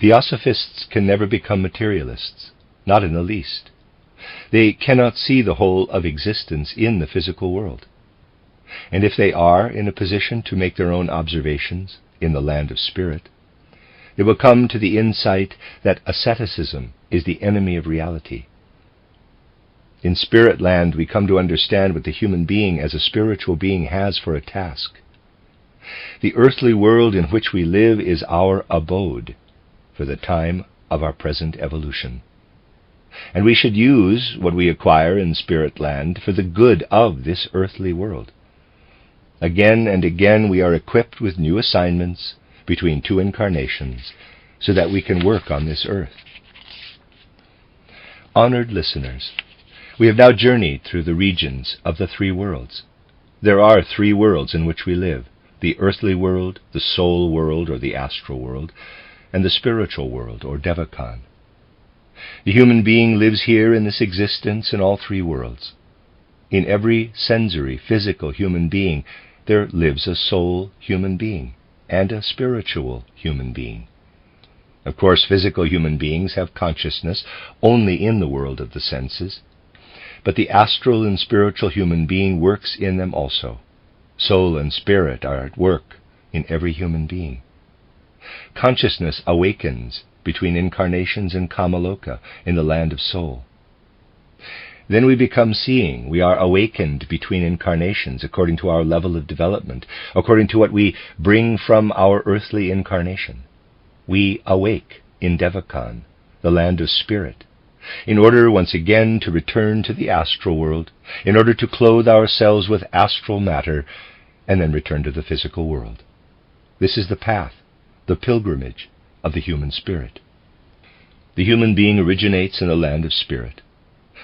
Theosophists can never become materialists, not in the least. They cannot see the whole of existence in the physical world. And if they are in a position to make their own observations in the land of spirit, they will come to the insight that asceticism is the enemy of reality. In spirit land, we come to understand what the human being as a spiritual being has for a task. The earthly world in which we live is our abode for the time of our present evolution. And we should use what we acquire in spirit land for the good of this earthly world. Again and again we are equipped with new assignments between two incarnations so that we can work on this earth. Honored listeners, we have now journeyed through the regions of the three worlds. There are three worlds in which we live: the earthly world, the soul world or the astral world, and the spiritual world or Devachan. The human being lives here in this existence in all three worlds. In every sensory, physical human being, there lives a soul human being and a spiritual human being. Of course, physical human beings have consciousness only in the world of the senses, but the astral and spiritual human being works in them also. Soul and spirit are at work in every human being. Consciousness awakens between incarnations in Kamaloka, in the land of soul. Then we become seeing. We are awakened between incarnations according to our level of development, according to what we bring from our earthly incarnation. We awake in Devachan, the land of spirit, in order once again to return to the astral world, in order to clothe ourselves with astral matter, and then return to the physical world. This is the path, the pilgrimage of the human spirit. The human being originates in the land of spirit.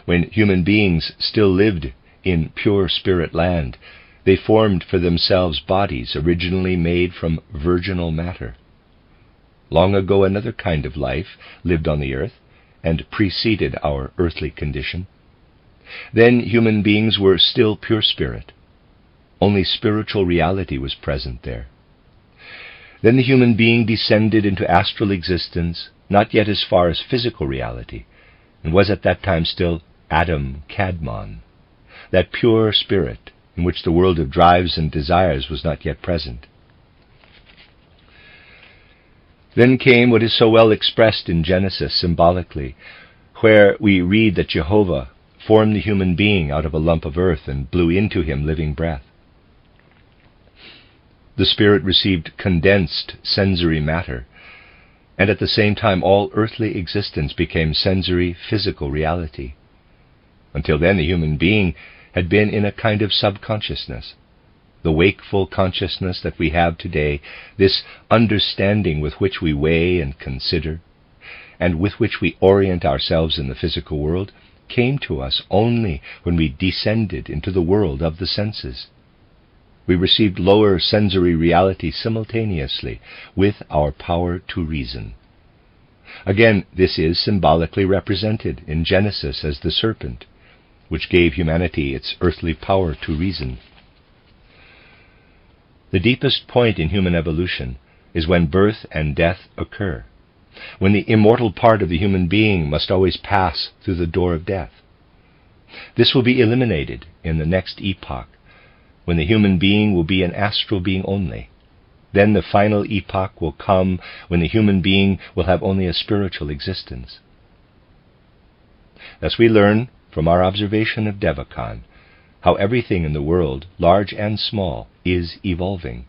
When human beings still lived in pure spirit land, they formed for themselves bodies originally made from virginal matter. Long ago, another kind of life lived on the earth and preceded our earthly condition. Then human beings were still pure spirit. Only spiritual reality was present there. Then the human being descended into astral existence, not yet as far as physical reality, and was at that time still Adam Kadmon, that pure spirit in which the world of drives and desires was not yet present. Then came what is so well expressed in Genesis symbolically, where we read that Jehovah formed the human being out of a lump of earth and blew into him living breath. The spirit received condensed sensory matter, and at the same time all earthly existence became sensory physical reality. Until then the human being had been in a kind of subconsciousness. The wakeful consciousness that we have today, this understanding with which we weigh and consider, and with which we orient ourselves in the physical world, came to us only when we descended into the world of the senses. We received lower sensory reality simultaneously with our power to reason. Again, this is symbolically represented in Genesis as the serpent, which gave humanity its earthly power to reason. The deepest point in human evolution is when birth and death occur, when the immortal part of the human being must always pass through the door of death. This will be eliminated in the next epoch, when the human being will be an astral being only. Then the final epoch will come when the human being will have only a spiritual existence. Thus we learn from our observation of Devachan how everything in the world, large and small, is evolving.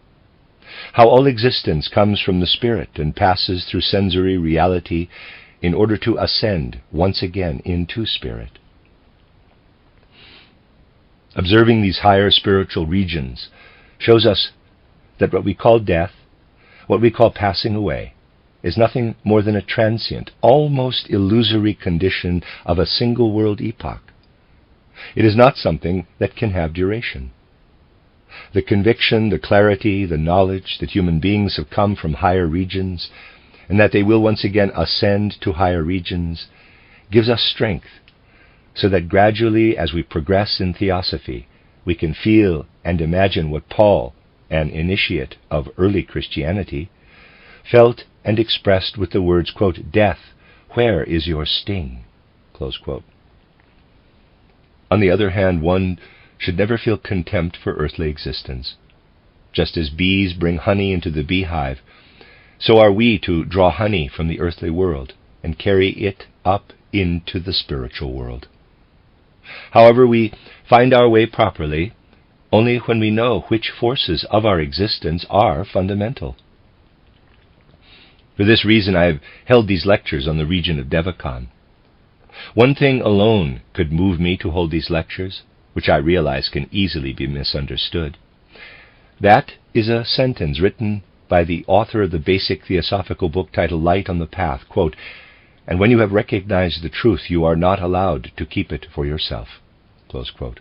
How all existence comes from the spirit and passes through sensory reality in order to ascend once again into spirit. Observing these higher spiritual regions shows us that what we call death, what we call passing away, is nothing more than a transient, almost illusory condition of a single world epoch. It is not something that can have duration. The conviction, the clarity, the knowledge that human beings have come from higher regions, and that they will once again ascend to higher regions, gives us strength, so that gradually, as we progress in theosophy, we can feel and imagine what Paul, an initiate of early Christianity, felt and expressed with the words, quote, "Death, where is your sting?" Close quote. On the other hand, one should never feel contempt for earthly existence. Just as bees bring honey into the beehive, so are we to draw honey from the earthly world and carry it up into the spiritual world. However, we find our way properly only when we know which forces of our existence are fundamental. For this reason, I have held these lectures on the region of Devachan. One thing alone could move me to hold these lectures, which I realize can easily be misunderstood. That is a sentence written by the author of the basic theosophical book titled Light on the Path, quote, "And when you have recognized the truth, you are not allowed to keep it for yourself." Close quote.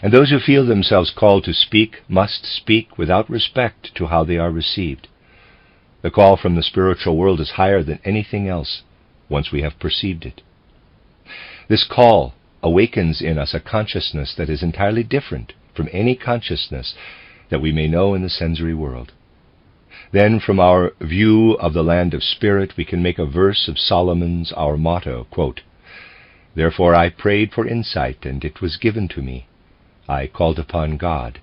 And those who feel themselves called to speak must speak without respect to how they are received. The call from the spiritual world is higher than anything else once we have perceived it. This call awakens in us a consciousness that is entirely different from any consciousness that we may know in the sensory world. Then, from our view of the land of spirit, we can make a verse of Solomon's, our motto, quote, "Therefore I prayed for insight, and it was given to me. I called upon God,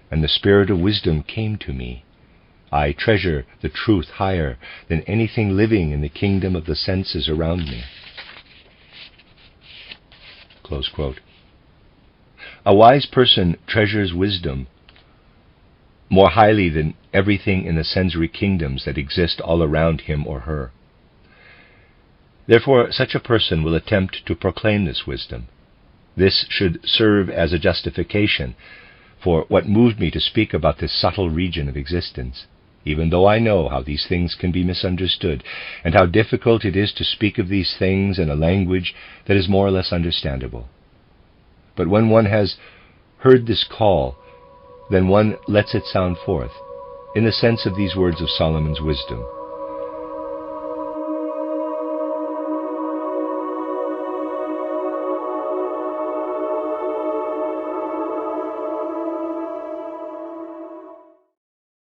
and the spirit of wisdom came to me. I treasure the truth higher than anything living in the kingdom of the senses around me." Close quote. A wise person treasures wisdom more highly than everything in the sensory kingdoms that exist all around him or her. Therefore, such a person will attempt to proclaim this wisdom. This should serve as a justification for what moved me to speak about this subtle region of existence, even though I know how these things can be misunderstood, and how difficult it is to speak of these things in a language that is more or less understandable. But when one has heard this call, then one lets it sound forth, in the sense of these words of Solomon's wisdom,